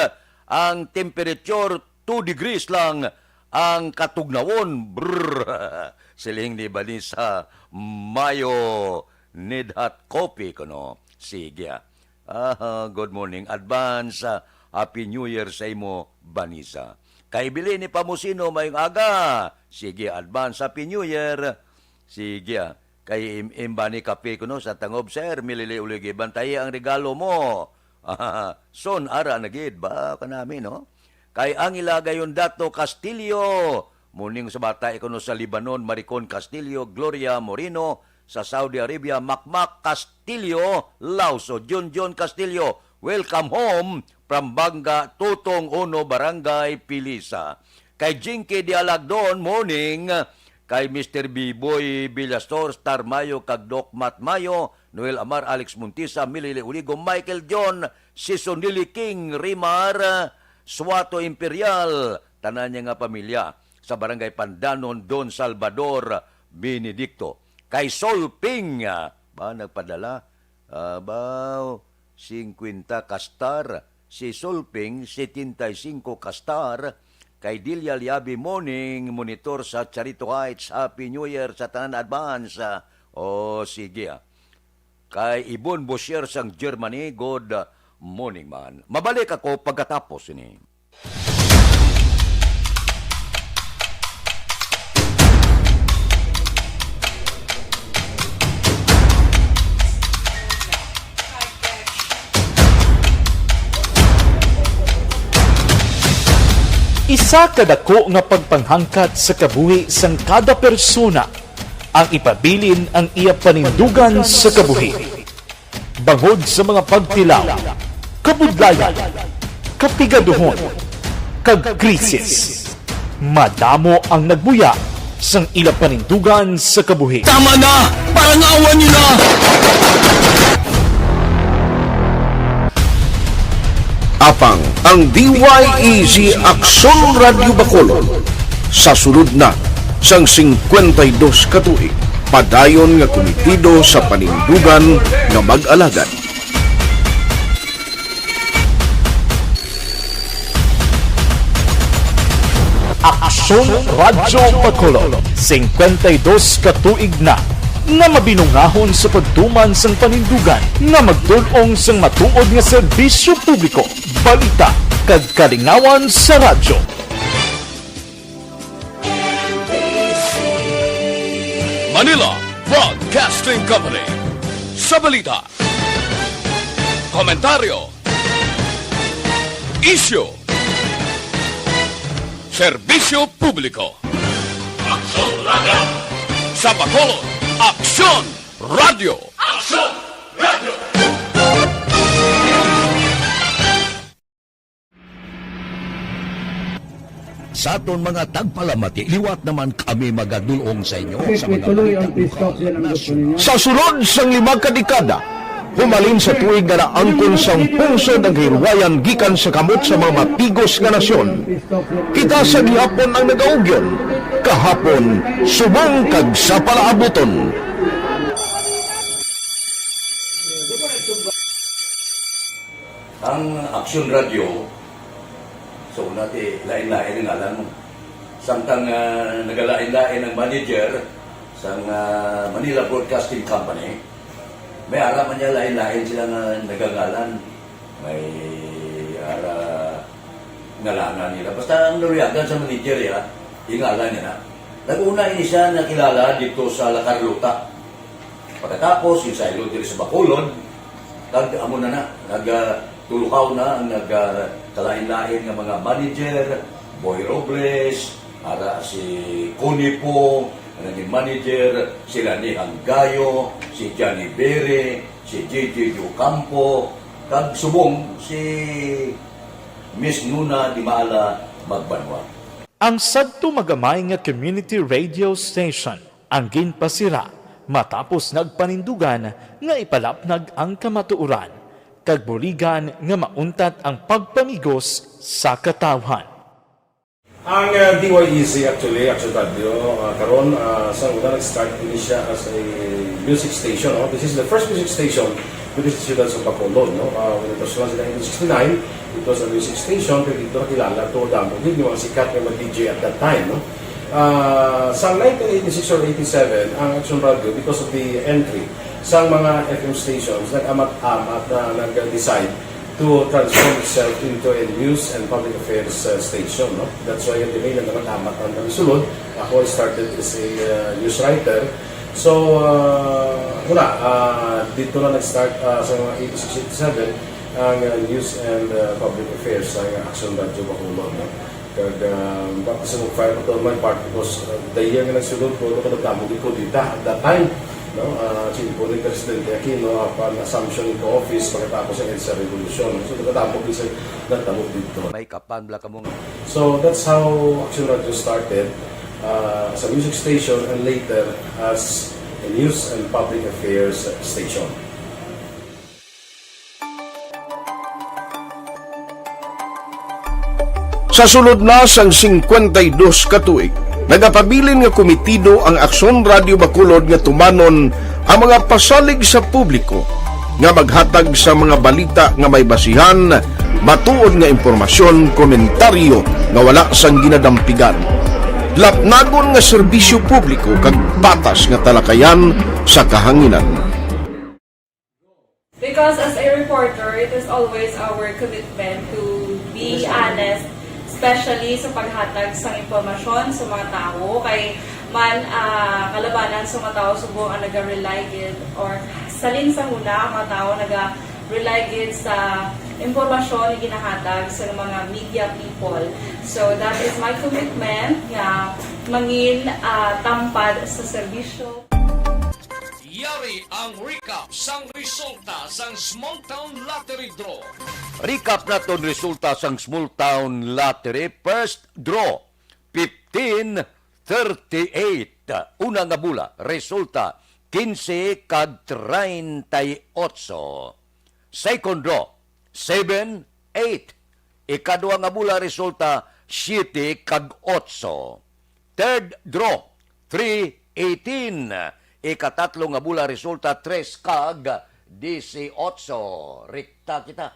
Speaker 2: Ang temperature 2 degrees lang ang katugnawon. Brrr. Siling ni Vanessa Mayo, need hot coffee kuno. Sige. Good morning. Advance. Happy New Year sa imo, Vanessa. Kay Bili ni Pamusino mayong aga. Sige, advance Happy New Year. Sige, kay Imbani Kape kuno sa Tangob, sir, milili uligi bantay ang regalo mo. Son ara nagid ba kanami, no? Kay ang ilagayon Dato Castillo, muning sa bata kuno sa Libanon, Maricon Castillo, Gloria Moreno sa Saudi Arabia, Makmak Castillo, Lauso, John Castillo, welcome home from Banga, Tutong Uno, Barangay Pilisa. kay Jinky Dialagdon, morning. Kay Mr. B-Boy Villastor, Star Mayo, kag Doc Mat Mayo, Noel Amar, Alex Montisa, Milili Uligo, Michael John, si Sonili King, Rimar, Suato Imperial, tanan niya nga pamilya sa Barangay Pandanon, Don Salvador, Benedicto. Kay Sol Ping, ba nagpadala? 50 kastar. Si Sol Ping, 75 kastar. Kay Delia Liabi, morning, monitor sa Charito Heights, Happy New Year sa tanan advance. Sige. Kay Ibon Bosher sang Germany, good morning man. Mabalik ako pagkatapos ini.
Speaker 21: Isa kadako nga pagpanghangkat sa kabuhi sang kada persona ang ipabilin ang iya panindugan sa kabuhi. Bangod sa mga pagtilaw, kabudlayan, kapigaduhon, kag krisis. Madamo ang nagbuya sang ila panindugan sa kabuhi.
Speaker 16: Tama na! Parang awan niyo na!
Speaker 10: Apang ang DYEZ Aksyon Radio Bacolod sa sulod na sang 52 katuig padayon nga komitido sa panindugan nga mag-alagad.
Speaker 21: Aksyon Radio Bacolod, 52 katuig na nga mabinungahon sa pagtuman sang panindugan nga magdulong sang matuod nga serbisyo publiko, balita kag kalingawan sa radyo.
Speaker 1: Manila Broadcasting Company. Sa balita, komentaryo, isyu, serbisyo publiko. Aksyon Radio! Sa Bacolod, Aksyon Radio! Aksyon Radio!
Speaker 2: Sa aton mga tagpalamati, liwat naman kami magadulong sa inyo sa mga balita.
Speaker 10: Sa sulod sang 5 kadekada, humalin sa tuig nga naangkon sang pungsod ang hirwayan gikan sa kamot sa mga matigos nga nasyon. Kita sa gihapon ang nagaugyon, kahapon subong kag sa palaabuton.
Speaker 2: Ang Aksyon Radio, so natin lain-lain ang alam mo. Samtang nagalain-lain ang manager sa Manila Broadcasting Company, may araman niya lain-lain sila nga nagangalan. May ngalangan nila. Basta ang naluyagan sa manager ya, ingalan niya na. Nag-una ini siya nakilala dito sa La Carlota. Pagkatapos, yung sa ilo dito sa Bacolod, amo na nagtulukaw na ang nagkalain-lain ng mga manager, Boy Robles, para si Cunipo, ang naging manager, sila ni Anggayo, si Johnny Bere, si JJ Ocampo, kag subong si Miss Nuna Di Maala Magbanwa.
Speaker 21: Ang sadto magamay nga community radio station ang ginpasira matapos nagpanindugan nga ipalapnag ang kamatuuran kag buligan nga mauntat ang pagpamigos sa katawhan.
Speaker 6: Ang DYEZ actually, Aksyon Radio, karon sa una nag-start din siya as a music station. No? This is the first music station with the students of Bacolod. No? When it was launched in 1969, it was a music station, pero dito nakilala to damo din yung mga sikat na mag-DJ at that time. No? Sa 1986 or 87, ang Aksyon Radio, because of the entry sa mga FM stations, nag-amat-amat na nag-decide to transform itself into a news and public affairs station. No? That's why yung delay na naman-amat ang sulod. Ako started as a news writer. So, dito na nag-start sa mga 86-87 ang news and public affairs sa Aksyon Radio Bacolod. No? Kag baptism of fire ito my part because the year nga nagsulod ko nagdamog ko dito at that time no, po ni Presidente Aquino upon assumption into office pagkatapos ng EDSA Revolution. So, pagkatapos isa natabot dito.
Speaker 2: May kapanbla ka mong.
Speaker 6: So, that's how Action Radio started as a music station and later as a news and public affairs station.
Speaker 10: Sa sulod na sang 52 ka tuig, nagapabilin nga komitido ang Aksyon Radio Bacolod nga tumanon ang mga pasalig sa publiko nga maghatag sa mga balita nga may basihan, matuod nga impormasyon, komentaryo nga wala sang ginadampigan. Lapnagon nga serbisyo publiko kag batas nga talakayan sa kahanginan.
Speaker 3: Because as a reporter, it is always our commitment to be honest, especially sa paghatag sa impormasyon sa mga tao, kay man kalabanan sa mga tao subong ang naga-rely gid or salin sa huna ang mga tao naga-rely gid sa impormasyon na ginahatag sa mga media people. So that is my commitment nga mangin tampad sa serbisyo.
Speaker 1: Yari ang recap sang resulta sang Small Town Lottery Draw.
Speaker 2: Recap naton resulta sang Small Town Lottery. First draw, 1538. Una nga bula, resulta 15 kag 38. Second draw, 7-8. Ikadua nga bula, resulta 7 kag 8. Third draw, 3-18. Ikatatlo nga bula, resulta 3 kag 18. Rikta kita.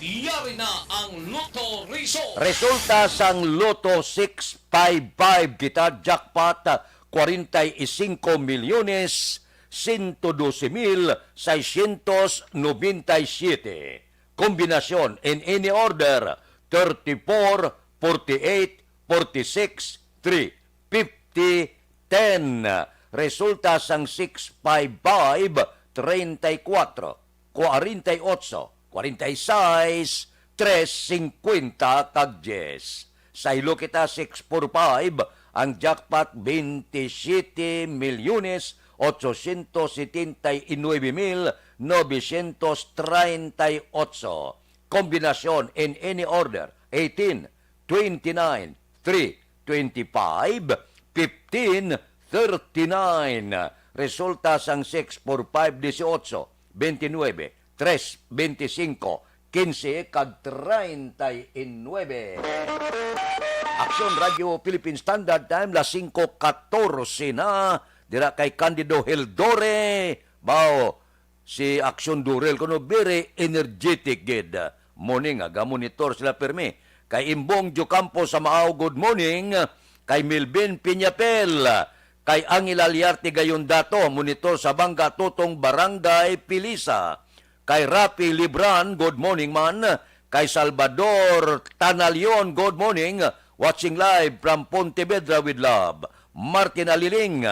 Speaker 1: Yari na ang Lotto Result.
Speaker 2: Resulta sang Lotto 655 kita, jackpot 45 milyones 112,697. Kombinasyon in any order 34, 48, 46, 3, 50, 10. Resulta sang 655 34, 48, 46, 350 kag 10. Sa ilo kita 645, ang jackpot 27 milyones 879,938. Kombinasyon in any order 18, 29, 3, 25, 15, 39. Resulta sang 6 por 5, 18, 29, 3, 25, 15, kag 39. Aksyon Radio Philippine Standard Time, las 5:14 na. Dira kay Candido Hildore. Bao, si Aksyon Durel kuno very energetic gid. Morning, aga monitor sila permi. Kay Imbong Jocampo sa Maaw, good morning. Kay Milben Piñapel. Kay Angela Liarte gayon dato, monitor sa Bangga Tutong Barangay Pilisa. Kay Rapi Libran, good morning man. Kay Salvador Tanalion, good morning. Watching live from Pontevedra with love. Martin Aliling.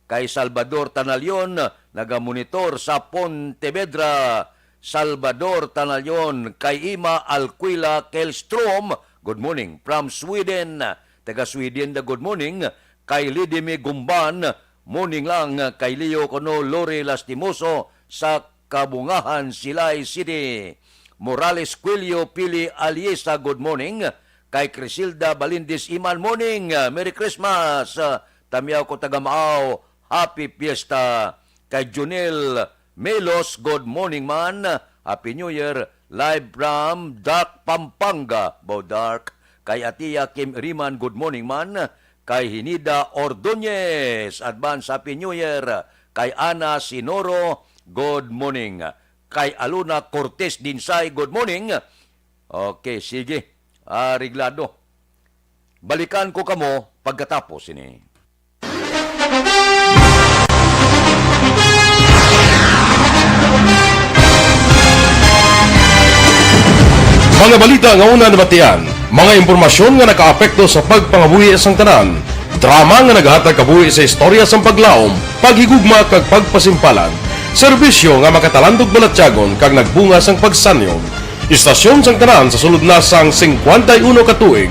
Speaker 2: Kay Salvador Tanalion, nagamonitor sa Pontevedra. Salvador Tanalion. Kay Ima Alquila Kelstrom, good morning from Sweden. Taga Sweden na good morning. Kay Lidime Gumban, morning lang. Kay Leo Cono Lore Lastimoso sa Kabungahan, Silay City. Morales Quilio Pili Aliesa, good morning. Kay Crisilda Balindis Iman, morning. Merry Christmas. Tamiyaw ko taga Maaw, happy fiesta. Kay Junel Melos, good morning man. Happy New Year. Live from Dark Pampanga, Dark. Kay Atia Kim Riman, good morning man. Kay Hinida Ordonez, advance happy New Year. Kay Ana Sinoro, good morning. Kay Aluna Cortez Dinsay, good morning. Okay, sige. Ariglado. Balikan ko kamo pagkatapos ini.
Speaker 13: Mga balita nga una nabatian, mga impormasyon nga nakaapekto sa pagpangabuhi sang tanan, drama nga naghatag kabuhi sa istorya sang paglaom, paghigugma kag pagpasimpalan, serbisyo nga makatalandog balatyagon kag nagbunga sang pagsanyog, istasyon sang tanan sa sulod na sang 51 ka tuig,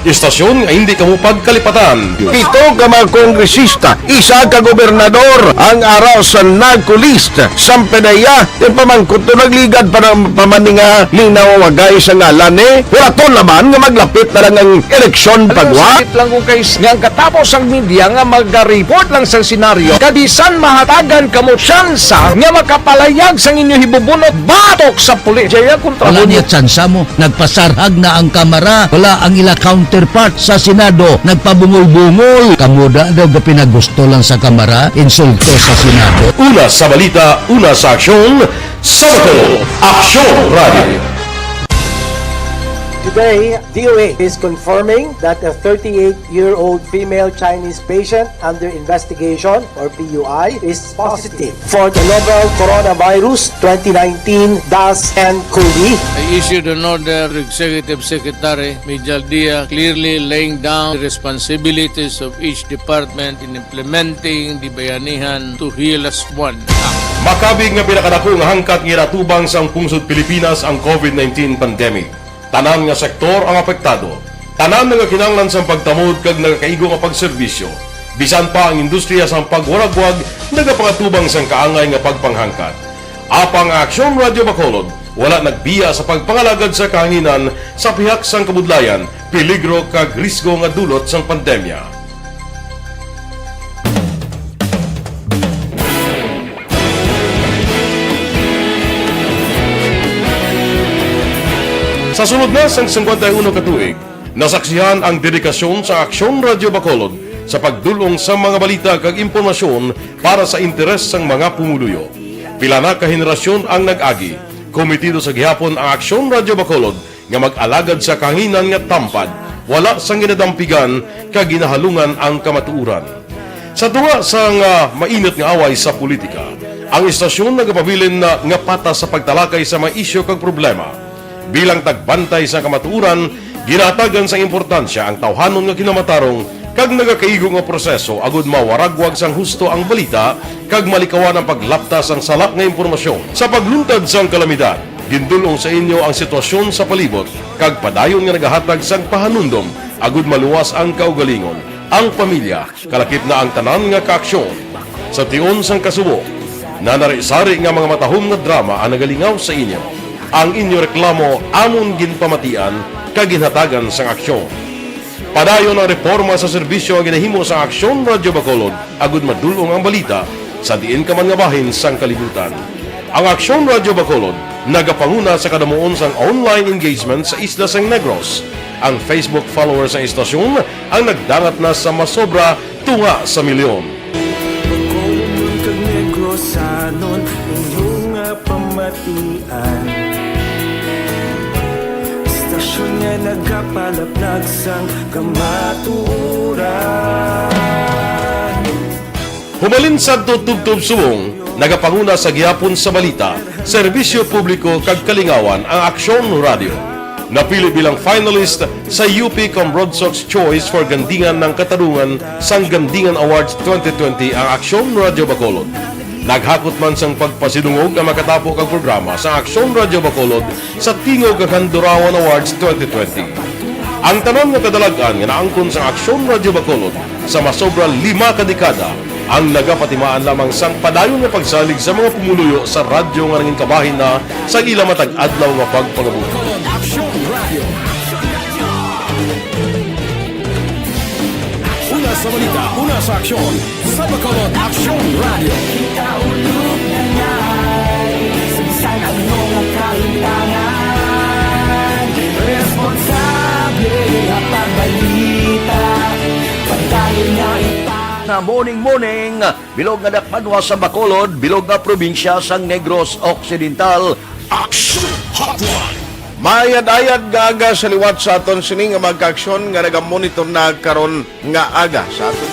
Speaker 13: Istasyon nga hindi kamo pagkalipatan.
Speaker 10: Ito ka mga kongresista, isa ka gobernador, ang araw sa nagkulist, sampedaya, yung pamangkot to nagligad para pamaninga linaw wagay sa ngalan wala to naman nga maglapit na lang ang eleksyon pagwa.
Speaker 11: Sakit lang kung guys, nga katapos ang media nga mag-report lang sa senaryo, kabisan mahatagan kamo tsansa nga makapalayag sa inyo hibubunot batok sa pulis. Jaya kontra
Speaker 14: Wala niya tsansa mo, nagpasarhag na ang kamara, wala ang ila counterpart sa Senado, nagpabungol-bungol. Kamuda daw ga pinagusto lang sa kamara, insulto sa Senado.
Speaker 13: Una sa balita, una sa aksyon, sa Bacolod, Aksyon Radio.
Speaker 15: Today, DOA is confirming that a 38-year-old female Chinese patient under investigation, or PUI, is positive for the novel coronavirus 2019 DAS-CoV.
Speaker 8: I issued an order to Executive Secretary Major Dia clearly laying down the responsibilities of each department in implementing the Bayanihan to Heal as One Act.
Speaker 13: Makabig nga pinakadako nga hangkat nga natubang sa pungsod Pilipinas ang COVID-19 pandemic. Tanan nga sektor ang apektado. Tanan nga kinahanglan sa pagtamod kag nagakaigo nga pagserbisyo. Bisan pa ang industriya sa pagwaragwag nagapangatubang sang kaangay nga pagpanghangkat. Apang Aksyon Radio Bacolod wala nagbiya sa pagpangalagad sa kahanginan sa pihak sang kabudlayan, peligro kag risgo nga dulot sang pandemya. Sa sunod na sang 51 katuig, nasaksihan ang dedikasyon sa Aksyon Radio Bacolod sa pagdulong sa mga balita kag impormasyon para sa interes sang mga pumuluyo. Pila na ka henerasyon ang nag-agi, komitido sa gihapon ang Aksyon Radio Bacolod nga mag-alagad sa kahanginan nga tampad, wala sang ginadampigan kag ginahalungan ang kamatuuran. Sa tunga sang mainit nga away sa politika, ang istasyon nagapabilin na nga patas sa pagtalakay sa mga isyu kag problema. Bilang tagbantay sa kamatuuran, ginatagan sa importansya ang tawhanon nga kinamatarong kag nagakaigo nga proseso agud mawaragwag sang husto ang balita kag malikawan ang paglapta sang salak nga impormasyon. Sa pagluntad sang kalamidad, gindulong sa inyo ang sitwasyon sa palibot kag padayon nga nagahatag sang pahanundom agud maluwas ang kaugalingon, ang pamilya, kalakip na ang tanan nga kaaksyon. Sa tion sang kasubo, nanari-sari nga mga matahom nga drama ang nagalingaw sa inyo. Ang inyo reklamo amon ginpamatian kag ginhatagan sang aksyon. Padayon ang reforma sa serbisyo ang ginahimo sa Aksyon Radio Bacolod agud madulong ang balita sa diin ka man nga bahin sang kalibutan. Ang Aksyon Radio Bacolod nagapanguna sa kadamuon sang online engagement sa isla sang Negros. Ang Facebook followers sa istasyon ang nagdangat na sa masobra tunga sa milyon.
Speaker 4: Bacolod kag Negros anon inyong pamatian. Istasyon nga nagapalaplag sang kamaturan.
Speaker 13: Humalin sa tutubtub subong, nagapanguna sa gihapon sa balita, serbisyo publiko kag kalingawan ang Aksyon Radio. Napili bilang finalist sa UP Comrodsox Choice for Gandingan ng Katarungan sang Gandingan Awards 2020 ang Aksyon Radio Bacolod. Naghakot man sang pagpasidungog ang makatapo kang programa sa Aksyon Radio Bacolod sa Tingog kag Handurawan Awards 2020. Ang tanan nga kadalagan nga naangkon sa Aksyon Radio Bacolod sa masobra 5 ka dekada ang nagapatimaan lamang sang padayon nga pagsalig sa mga pumuluyo sa radyo nga nanging kabahin na sa ila matag adlaw nga pagpangabuhi.
Speaker 16: Una sa balita, una sa aksyon, sa Bacolod Aksyon Radio.
Speaker 4: Ikaulog na ngay, saan ang mga kailangan. Responsable at pagbalita, pagdayon na
Speaker 2: Na morning, bilog nga dakpanwa sa Bacolod, bilog nga probinsya sang Negros Occidental.
Speaker 16: Action Hotline!
Speaker 10: Mayad-ayad nga aga sa liwat sa aton sining nga magkaaksyon nga nagamonitor na karon nga aga sa aton.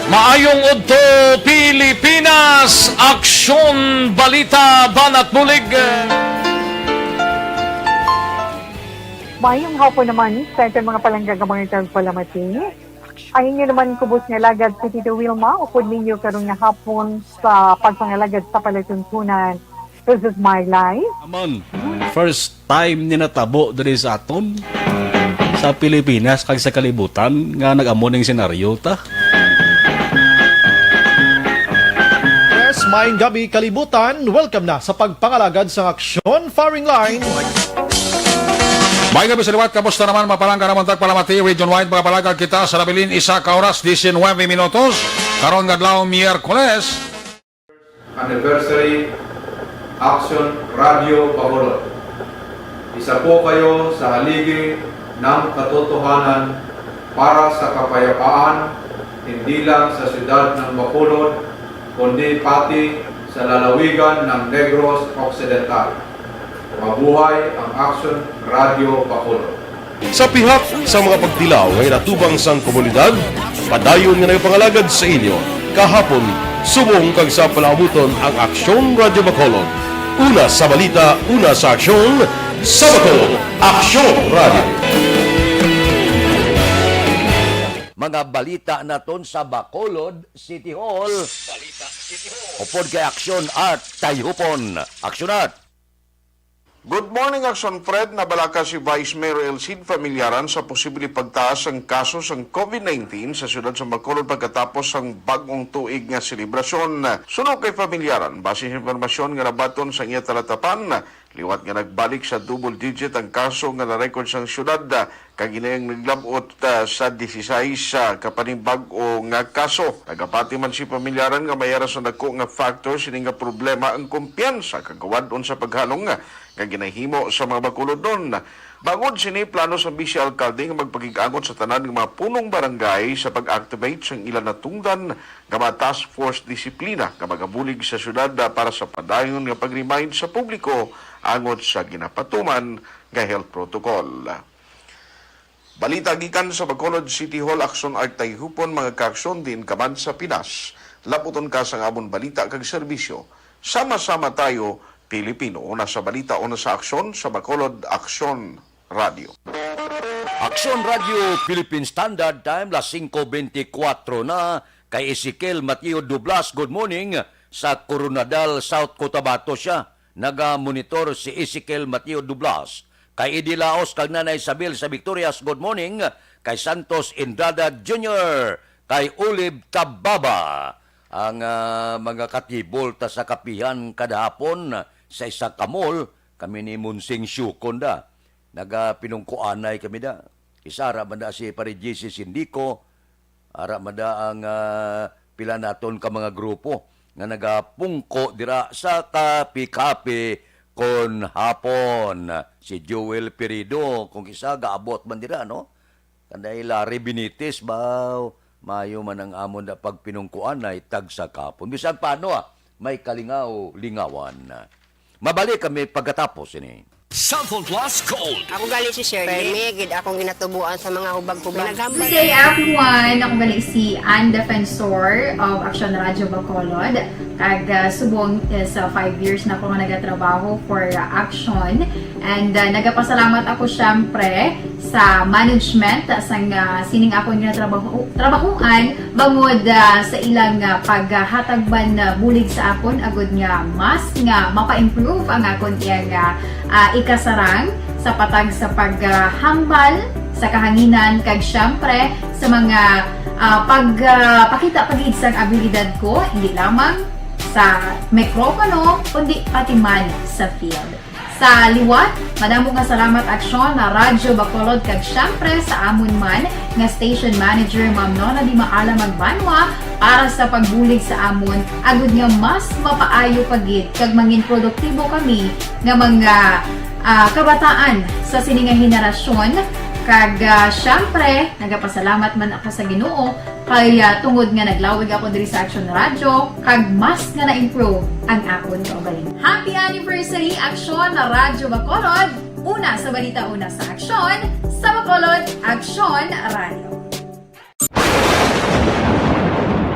Speaker 11: Maayong udto Pilipinas, Aksyon Balita Banat Bulig.
Speaker 17: Mayong hapon naman sa ating mga palanggagamang palamati. Ay inyo naman kubos nga lagad si Tito Wilma, upod ninyo karong nga hapon sa pagpangalagad sa palatuntunan. This is my life.
Speaker 18: Amon, first time ni natabo diri sa aton sa Pilipinas kag sa kalibutan nga nag-amo ning senaryo ta.
Speaker 9: Yes, maayong gabi kalibutan. Welcome na sa pagpangalagad sa Aksyon Firing Line.
Speaker 19: May gabi sa liwat, kamusta naman mapalangga naman tagpalamati, region-wide mga palagag kita sa labilin isa ka oras, 19 minutos, karon nga adlaw Miyerkules.
Speaker 20: Anniversary Action Radio Bacolod. Isa po kayo sa haligi ng katotohanan para sa kapayapaan, hindi lang sa siyudad ng Bacolod, kundi pati sa lalawigan ng Negros Occidental. Mabuhay ang Action Radio Bacolod.
Speaker 13: Sa pihak sa mga pagtilaw ngay natubang sang komunidad, padayon nga nagpangalagad sa inyo. Kahapon, subong kag sa palabuton ang Aksyon Radio Bacolod. Una sa balita, una sa aksyon, sa Bacolod, Aksyon Radio.
Speaker 2: Mga balita naton sa Bacolod City Hall. Upod kay Aksyon at Tayhupon. Aksyon at
Speaker 10: Good morning, Action Fred. Nabalaka si Vice Mayor Elcid Familiaran sa posibleng pagtaas ng kaso ng COVID-19 sa siyudad sa Bacolod pagkatapos ang bagong tuig nga selebrasyon. Sunod kay Familiaran, base sa informasyon nga nabaton sa iya talatapan, liwat nga nagbalik sa double digit ang kaso nga na-record sa siyudad, kaginayang naglabot sa 16 kapanibag o nga kaso. Nagapati man si Familiaran nga mayara sa dako nga factor sini nga problema ang kumpiyansa kagawadon sa paghalong nga ginahimo sa mga Bacolod doon. Bangod sini plano sa Vice Alcalde nga magpagig-angot sa tanan ng mga punong barangay sa pag-activate sa ilan na tungdan nga mga task force disiplina nga magabulig sa syudad para sa padayon nga pag-remind sa publiko angot sa ginapatuman nga health protocol. Balita gikan sa Bacolod City Hall, Aksyon at Tayhupon, mga kaaksyon din kaman sa Pinas. Laputon ka sa amon balita kag serbisyo. Sama-sama tayo, Pilipino. Una sa balita, una sa aksyon, sa Bacolod Aksyon Radio.
Speaker 2: Aksyon Radio Philippine Standard Time, las 5:24 na, kay Ezekiel Mateo Dublas. Good morning. Sa Coronadal, South Cotabato siya. Naga-monitor si Ezekiel Mateo Dublas. Kay Idi Laos, kag Nanay Isabel sa Victorias, good morning. Kay Santos Indrada Jr., kay Olive Tababa. Ang mga katibol ta sa kapihan kadahapon sa isa kamol, kami ni Munsing Syukon da. Nagapinungkuanay kami da. Isa ara man da si Parijisi Sindiko, ara man da ang pila naton ka mga grupo nga nagapungko dira sa kapi-kapi kon hapon. Si Joel Perido, kung isa gaabot man dira, no? Kanday Larry Benitez, baw, mayo man ang amon na pagpinungkuan ay tagsa kapon. Bisan paano may kalingaw-lingawan. Mabalik kami pagkatapos ini.
Speaker 7: Sample Plus Gold.
Speaker 12: Ako gali si Shirley. Permigid akong ginatubuan sa mga hubag-hubag.
Speaker 23: Good day everyone! Ako gali si Ann Defensor of Action Radio Bacolod. Kag subong sa 5 years na ako nga nagatrabaho for Action. And nagapasalamat ako syempre sa management sa sining ako nga trabahuan bangod sa ilang paghatagban bulig sa akon agud nga mas nga mapa-improve ang akon iyang ikasarang sa patag sa paghambal sa kahanginan kag syempre sa mga pagpakita pagid sang abilidad ko hindi lamang sa mikropono kundi pati man sa field. Sa liwat, madamo nga salamat Aksyon na Radyo Bacolod kag syempre sa amon man nga station manager Ma'am Nona Di Maala Magbanwa para sa pagbulig sa amon agud nga mas mapaayo pagid kag mangin produktibo kami nga mga kabataan sa sininga henerasyon kag syempre nagapasalamat man ako sa Ginoo kay tungod nga naglawig ako diri sa Action Radio kag mas nga na-improve ang akon kaugalingon. Happy anniversary Action Radio Bacolod. Una sa balita, una sa aksyon, sa Bacolod Action Radio.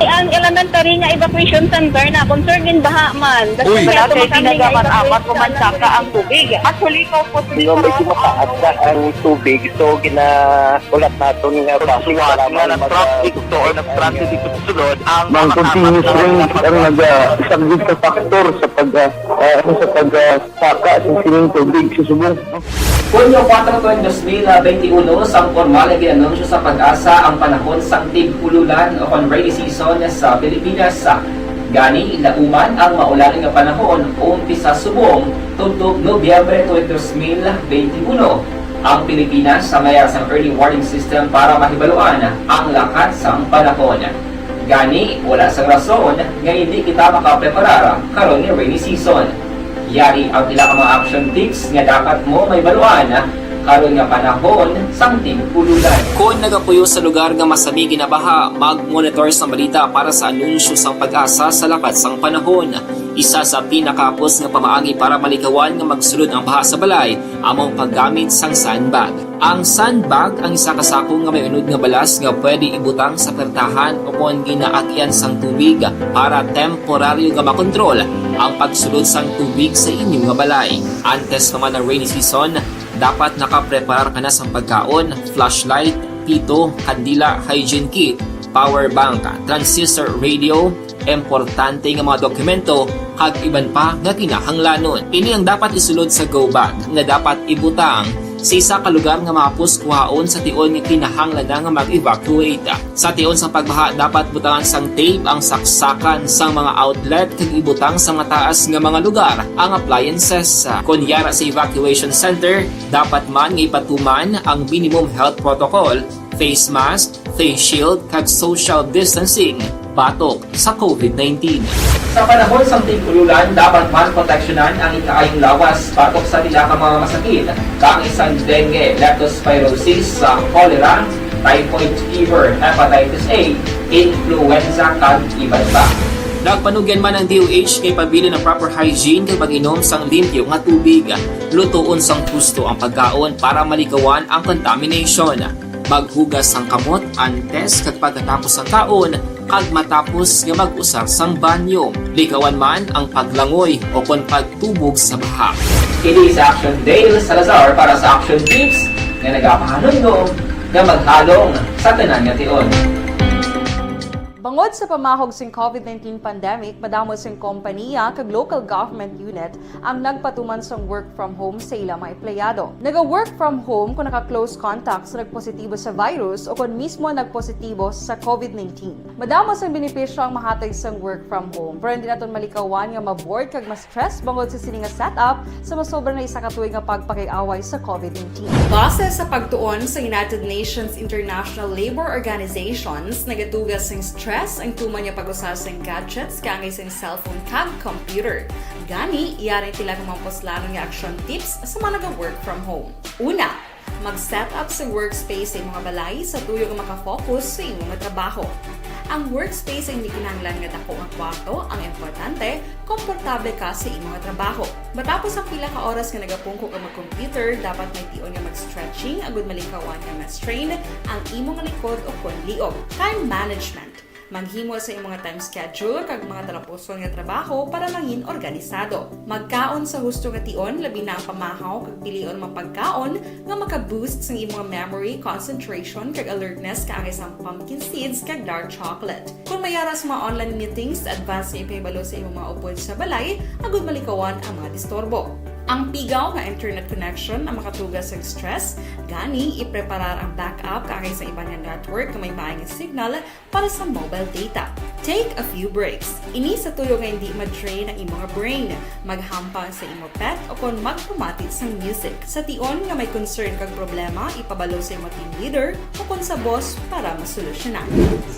Speaker 24: Ang elementary nga evacuation center na concern din baha man.
Speaker 25: Uy, dati tinagaman-apat kumansaka ang tubig. Actually, ikaw po mataas na ang tubig. So, ginaulat natin nga pasiwat nga nag-traffic to or nag-traffic dito sa sulod. Ang continuous rain ang nag-subject sa factor sa pagsaka sa sining tubig sa subong.
Speaker 3: Hunyo 4, 2021, sa formal na ginanunsyo sa Pag-asa ang panahon sa tig-ululan o rainy season sa Pilipinas. Gani, lauman ang maulan nga panahon umpisa subong tuntog Nobyembre 2021. Ang Pilipinas sa mayroon sa early warning system para mahibaluan ang lakas sa panahon. Gani, wala sa rason nga hindi kita makapreparar karon ni rainy season. Yari ang ilang mga action tips nga dapat mo may baluan karon nga panahon sang tig-ululan. Kung nagapuyo sa lugar nga masami ginabaha, mag-monitor sa balita para sa anunsyo sang Pag-asa sa lakas sang panahon. Isa sa pinakapos nga pamaagi para malikawan nga magsulod ang baha sa balay, among paggamit sang sandbag. Ang sandbag ang isa kasako nga may unod nga balas nga pwede ibutang sa pertahan o kung ginaagyan sang tubig para temporaryo nga makontrol ang pagsulod sang tubig sa inyong nga balay. Antes naman ng rainy season, dapat nakapreparar ka na sa pagkaon, flashlight, pito, kandila, hygiene kit, power bank, transistor radio, importante nga mga dokumento, kag iban pa nga kinahanglanon. Ini ang dapat isulod sa go bag nga dapat ibutang sa isa ka lugar nga mapus kuhaon sa tion nga kinahanglan nga mag-evacuate. Sa tion sa pagbaha dapat butangan sang tape ang saksakan sang mga outlet kag ibutang sa mataas nga mga lugar ang appliances. Kunyara sa evacuation center, dapat man nga ipatuman ang minimum health protocol, face mask, face shield kag social distancing batok sa COVID-19. Sa panahon sa tig-ululan, dapat man proteksyonan ang ikaayong lawas batok sa tila ka mga masakit, kang isang dengue, leptospirosis, cholera, typhoid fever, hepatitis A, influenza, kag iban pa. Nagpanugyan man ang DOH kay pabili ng proper hygiene kay pag-inom sang limpyo nga tubig. Lutuon sang gusto ang pagkaon para malikawan ang contamination. Maghugas sang kamot antes kag pagkatapos ang kaon, kag matapos nga mag-usar sang banyo. Likawan man ang paglangoy o kon pagtubog sa baha. Kini sa Action Dale Salazar para sa Action Tips nga nagapahanundong nga maghalong sa tanan nga tion.
Speaker 5: Bangod sa pamahog sing COVID-19 pandemic, madamo sing kompanya kag local government unit ang nagpatuman sang work from home sa ilang mga empleyado. Naga-work from home kung naka-close contact sa nagpositibo sa virus o kung mismo nagpositibo sa COVID-19. Madamo sang benepisyo ang mahatag sang work from home, pero hindi naton malikawan nga ma-bored kag ma-stress bangod sa sini nga setup sa masobra na isa ka tuig nga pagpakiaway sa COVID-19. Base sa pagtuon sa United Nations International Labor Organizations, nagatugas sing stress ang tuman niya pag-usar sa gadgets kangay sa cellphone kag computer. Gani, iyarin tila ng mga poslano nga action tips sa mga nag-work from home. Una, mag-set up sa workspace sa mga balay sa tuyo nga makafocus sa imong trabaho. Ang workspace ay hindi kinahanglan nga dako ang kwarto, ang importante, komportable ka sa imong trabaho. Matapos ang pila ka oras nga nagapungko ka mag-computer, dapat may tion nga mag-stretching agud malikawan nga ma-strain ang imong likod o kon liog. Time management. Maghimo sa imong mga time schedule kag mga talapuson nga trabaho para mangin organisado. Magkaon sa husto nga tion, labi na ang pamahaw kag pilion mga pagkaon nga maka-boost sa imong memory, concentration kag alertness kaangay sa pumpkin seeds kag dark chocolate. Kung mayara sa mga online meetings, advance nga ipahibalo sa imong mga upod sa balay, agud malikawan ang mga disturbo. Ang pigaw nga internet connection ang makatugas sa stress, gani ipreparar ang backup kaangay sa ibang network na may maayong signal para sa mobile data. Take a few breaks. Ini sa tuyo nga hindi ma-drain ang imong brain. Maghampang sa imong pet o kung magpumati sa music. Sa tion nga may concern kag problema, ipabalo sa imong team leader o kung sa boss para masolusyonan.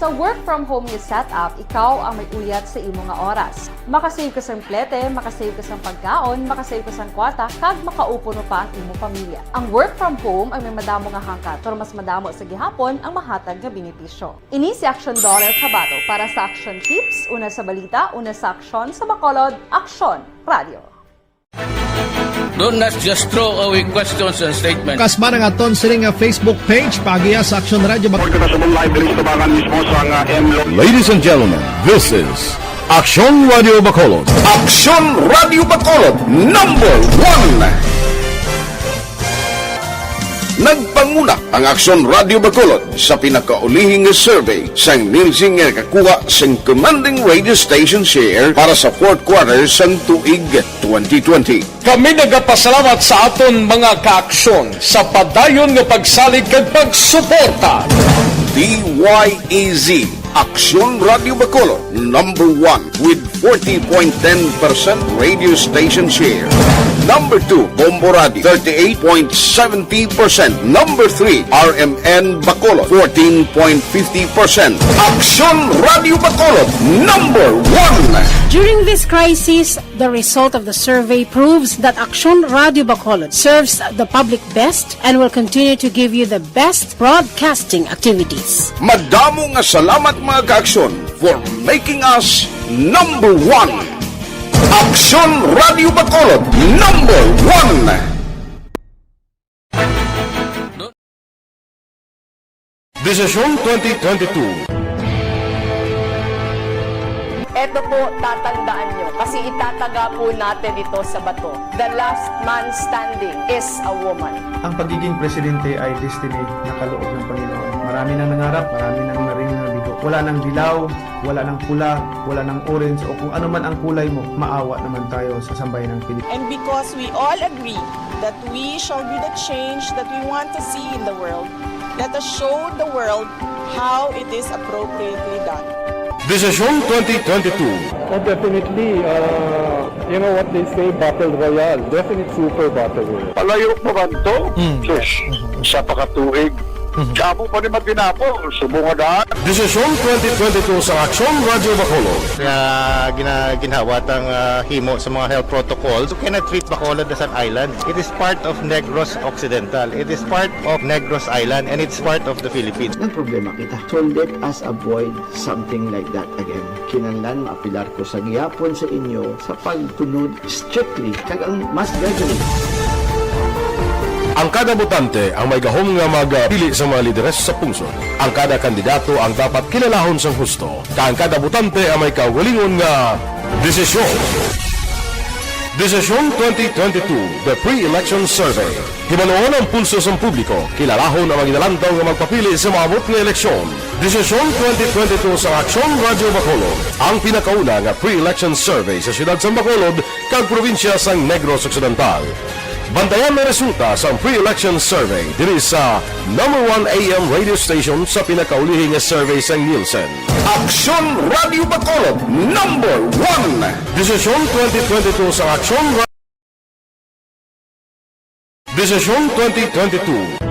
Speaker 5: Sa work from home nga setup, ikaw ang may uyat sa imong nga oras. Makasave ka sang plete, makasave ka sang pagkaon, makasave ka sang kwarta, kag makaupo no pa ang imong pamilya. Ang work from home ay may madamo nga hangkat, pero mas madamo sa gihapon ang mahatag nga benepisyo. Ini si Action Dorel Cabato para sa Action Tips, una sa balita, una sa aksyon sa Bacolod, Aksyon Radio.
Speaker 8: Do not just throw away questions and statements.
Speaker 9: Kasma ng aton sining nga Facebook page, pagiya sa Action Radio.
Speaker 10: Ladies and gentlemen, this is Action Radio Bacolod. Action Radio Bacolod, #1. Nagpanguna ang Aksyon Radio Bacolod sa pinakaulihing survey sang Nielsen nga kakuha sang commanding radio station share para sa fourth quarter sang tuig 2020.
Speaker 11: Kami nagapasalamat sa aton mga kaaksyon sa padayon nga pagsalig kag pagsuporta.
Speaker 10: DYEZ Aksyon Radio Bacolod, number 1 with 40.10% radio station share. Number 2, Bombo Radio, 38.70%. Number 3, RMN Bacolod, 14.50%. Aksyon Radio Bacolod, number 1.
Speaker 1: During this crisis, the result of the survey proves that Aksyon Radio Bacolod serves the public best and will continue to give you the best broadcasting activities.
Speaker 10: Madamo nga salamat mga kaaksyon for making us number 1. Aksyon Radio Bacolod, number 1.
Speaker 13: Desisyon 2022.
Speaker 6: Ito po, tatandaan nyo, kasi itataga po natin ito sa bato. The last man standing is a woman.
Speaker 14: Ang pagiging presidente ay destiny na kaloob ng Panginoon. Marami nang nangarap, marami nang naring nabigo. Wala nang dilaw, wala nang pula, wala nang orange, o kung ano man ang kulay mo, maawa naman tayo sa sambayan ng Pilipinas.
Speaker 21: And because we all agree that we shall be the change that we want to see in the world, let us show the world how it is appropriately done.
Speaker 13: Desisyon 2022.
Speaker 22: Oh, definitely, you know what they say, Battle Royale. Definite super Battle Royale.
Speaker 25: Palayo pa ba ito? Diyos, sa pakatuig. Kamo pa rin matinapo, subungadaan.
Speaker 13: Desisyon 2022 sa Aksyon Radio Bacolod.
Speaker 26: Ginhawat ang himo sa mga health protocols. You cannot treat Bacolod as an island. It is part of Negros Occidental. It is part of Negros Island and it's part of the Philippines.
Speaker 27: Ang problema kita. So let us avoid something like that again. Kinanglan maapilar ko sa gihapon sa inyo sa pagtunod strictly kag ang mas gagawin.
Speaker 13: Ang kada botante ang may gahom nga magpili sa mga lideres sa pungsod. Ang kada kandidato ang dapat kilalahon sang husto. Ang kada botante ang may kaugalingon nga desisyon. Desisyon 2022, the pre-election survey. Himanuon ang pulso sa publiko, kilalahon ang magidalantaw nga magpapili sa maabot nga eleksyon. Desisyon 2022 sa Aksyon Radio Bacolod, ang pinakauna nga pre-election survey sa siyudad sa Bacolod kag probinsya sang Negros Occidental. Bantayan na resulta sa pre-election survey diri sa number 1 AM radio station sa pinakaulihing survey sa Nielsen.
Speaker 10: Aksyon Radio Bacolod, number 1.
Speaker 13: Desisyon 2022 sa Aksyon Desisyon 2022.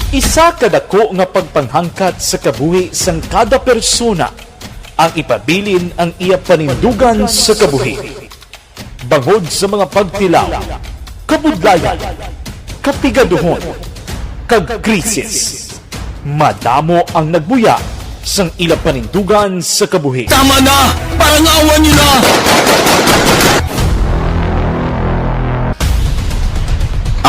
Speaker 28: Isa kadako nga pagpanghangkat sa kabuhi sang kada persona ang ipabilin ang iya panindugan sa kabuhi. Bangod sa mga pagtilaw, kabudlayan, kapigaduhon, kag krisis. Madamo ang nagbuya sang ila panindugan sa kabuhi.
Speaker 7: Tama na! Parang awan nyo na!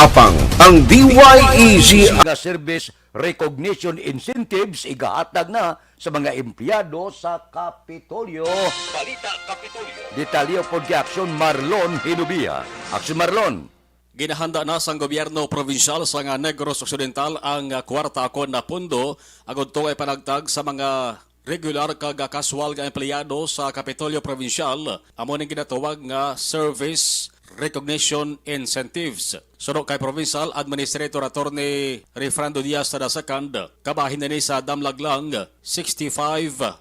Speaker 10: Apang ang DYEZ
Speaker 2: nga service recognition incentives igahatag na sa mga empleyado sa Kapitolyo. Balita Kapitolyo. Detalyo pod kay Aksyon Marlon Hinubia. Aksyon Marlon.
Speaker 29: Ginahanda na sang gobyerno provincial sa Negros Occidental ang kwarta akon na pundo agud ay panagtag sa mga regular kag casual nga empleyado sa Kapitolyo Provincial. Amo ning ginatawag nga service recognition incentives. Sunod kay Provincial Administrator Attorney Refrando Diaz II, kabahin na ni sa damlag lang 65,000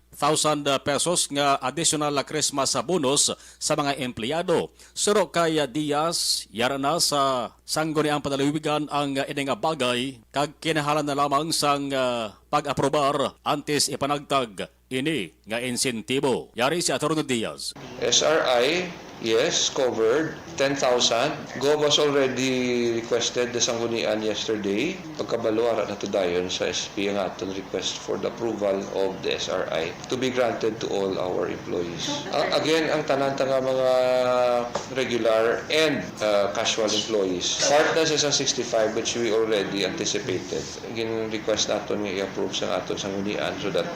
Speaker 29: pesos nga additional Christmas bonus sa mga empleyado. Sunod kay Diaz, yara na sa sanggo ni ang padalawigan ang ining bagay kag kinahalan na lamang sang pag-aprobar antes ipanagtag ini nga insentibo. Yari si Attorney Diaz.
Speaker 30: SRI
Speaker 4: Yes, covered. 10,000. Go was already requested the sanggunian yesterday. Pagkabalo ara na to dayon sa SP ang aton request for the approval of the SRI to be granted to all our employees. Again, ang tanan nga mga regular and casual employees. Part na sa 65 which we already anticipated. Again, request naton nga i-approve sa aton sanggunian so that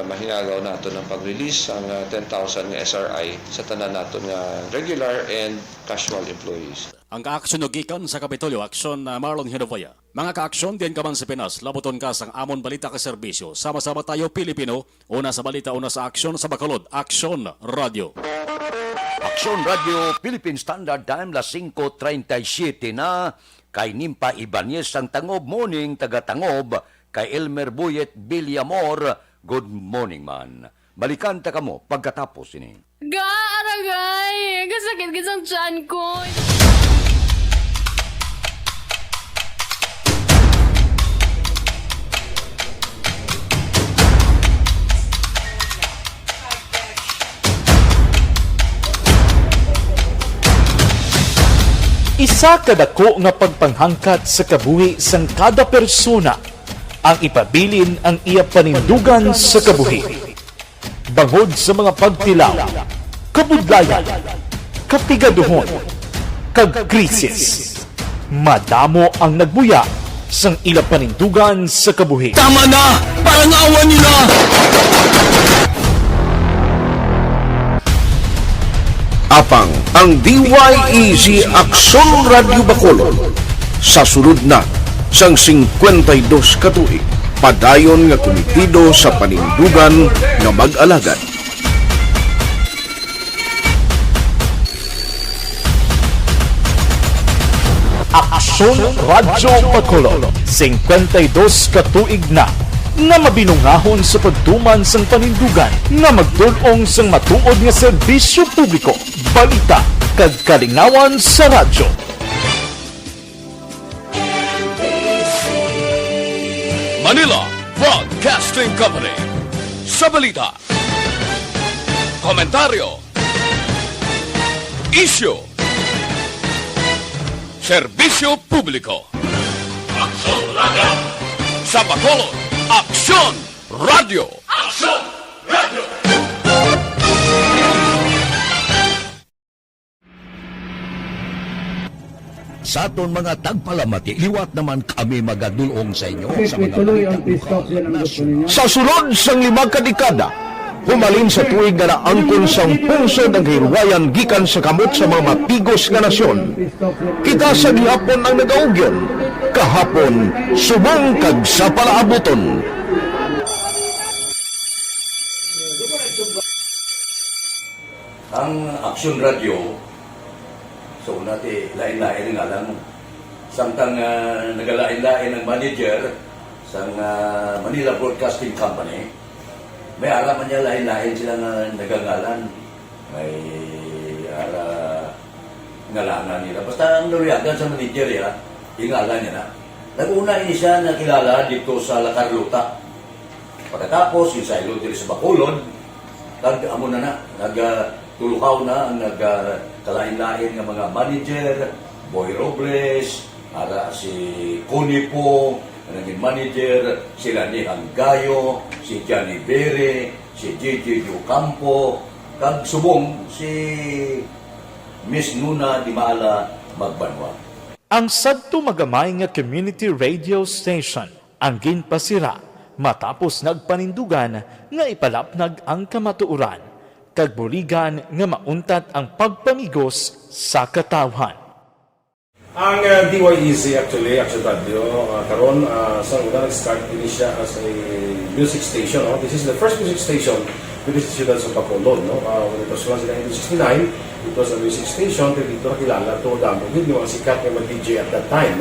Speaker 4: mahingagaw naton ang pag-release ang 10,000 nga SRI sa tanan naton nga regular and casual employees.
Speaker 29: Ang kaaksyon gikan sa Kapitolyo, aksyon Marlon Hinovaya. Mga kaaksyon din ka man sa Pinas, labuton ka sang amon balita ka serbisyo. Sama-sama tayo Pilipino, una sa balita, una sa aksyon sa Bacolod, Aksyon Radio.
Speaker 2: Aksyon Radio, Philippine Standard Time, las 5:37 na. Kay Nimpa Ibanez ang Tangob Morning, taga-Tangob. Kay Elmer Buyet Villamor, good morning man. Balikan ta kamo pagkatapos ini.
Speaker 12: Aragay! Kasakit kisang tiyan ko!
Speaker 28: Isa kadako nga pagpanghangkat sa kabuhi sang kada persona ang ipabilin ang iya panindugan sa kabuhi. Bangod sa mga pagtilaw, kabudlayan, kapigaduhon, kagkrisis. Madamo ang nagbuya sang ila panindugan sa kabuhi.
Speaker 7: Tama na! Parang awan nyo na!
Speaker 10: Apang ang DYEZ Aksyon Radio Bacolod sa sulod na sang 52 katuig. Padayon nga komitido sa panindugan nga mag-alagad.
Speaker 28: Aksyon Radio Bacolod, 52 katuig na nga mabinungahon sa pagtuman sang panindugan nga magdulong sang matuod nga serbisyo publiko, balita kag kalingawan sa radyo.
Speaker 7: Manila Broadcasting Company. Sa balita, komentaryo, isyu, serbisyo publiko. Aksyon Radio! Sa Bacolod, Aksyon Radio! Aksyon Radio!
Speaker 2: Sa aton mga tagpalamati, liwat naman kami magadulong sa inyo sa mga
Speaker 10: Sa sulod sang 5 kadekada, humalin sa tuig nga naangkon sang pungsod ang hirwayan gikan sa kamot sa mga mapigos nga nasyon. Kita sa gihapon ang nagaugyon, kahapon subong kag sa palaabuton.
Speaker 2: Ang Aksyon Radio, so natin lain-lain nga lang. Samtang nagalain-lain ang manager sa Manila Broadcasting Company, may araman niya lain-lain sila nga nagangalan. May ngalangan nila. Basta ang naluyagan sa manager ya, ingalan niya na. Nag-una ini siya nakilala dito sa La Carlota. Pagkatapos, yung sa Ilod sa Bacolod, nag-amo na nagtulukaw na ang nagkalain-lain ng mga manager, Boy Robles, si Connie po, naging manager, sila ni Hanggayo, si Johnny Bere, si J.J. Ocampo, kag subong si Miss Nuna Di Maala Magbanwa.
Speaker 28: Ang sadto magamay nga community radio station ang ginpasira matapos nagpanindugan nga ipalapnag ang kamatuoran kag buligan nga mauntat ang pagpamigos sa katawhan.
Speaker 15: Ang DYEZ actually, Aksyon Radio, karon sa una nag-start din siya as a music station. This is the first music station within the ciudad sa Bacolod. When it was launched in 1969, it was a music station. Dito nakilala to damo din yung mga sikat na DJ at that time.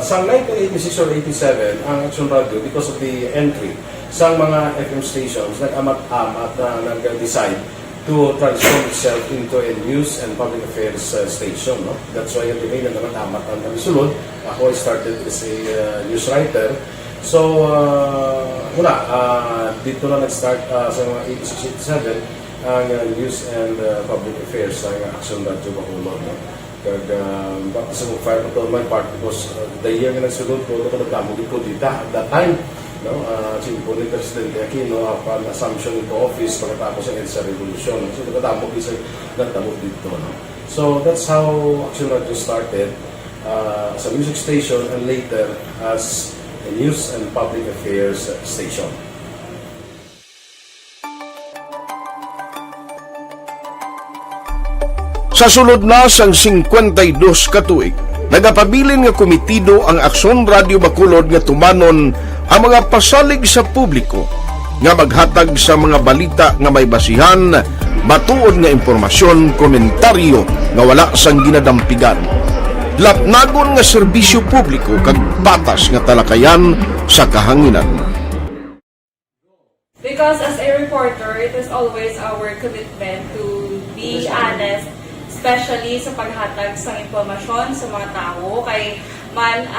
Speaker 15: Sa 1986 or 87, ang Aksyon Radio, because of the entry sa mga FM stations, nag-amat-amat na nag-decide to transform itself into a news and public affairs station. That's why yung remain na naman amat ang kamisulod. Ako started as a news writer. So, dito na nag-start sa mga 86-87 ang News and Public Affairs sa Action Radio Bacolod. Kag baka sa fire patrolman part because the year nga nagsulod ko ito nagdamo po dito at that time. Sino ni Presidente Aquino upon assumption into office pagkatapos ng EDSA Revolution. So nagdamo isa nagdamo dito. So that's how Action Radio started as a music station and later as a news and public affairs station.
Speaker 10: Sa sulod na sang 52 ka tuig, nagapabilin nga komitido ang Aksyon Radio Bacolod nga tumanon ang mga pasalig sa publiko nga maghatag sa mga balita nga may basihan, matuod nga impormasyon, komentaryo nga wala sang ginadampigan. Lapnagon nga serbisyo publiko kag batas nga talakayan sa kahanginan.
Speaker 3: Because as a reporter, it is always our commitment to be honest, especially sa paghatag sa impormasyon sa mga tao kay man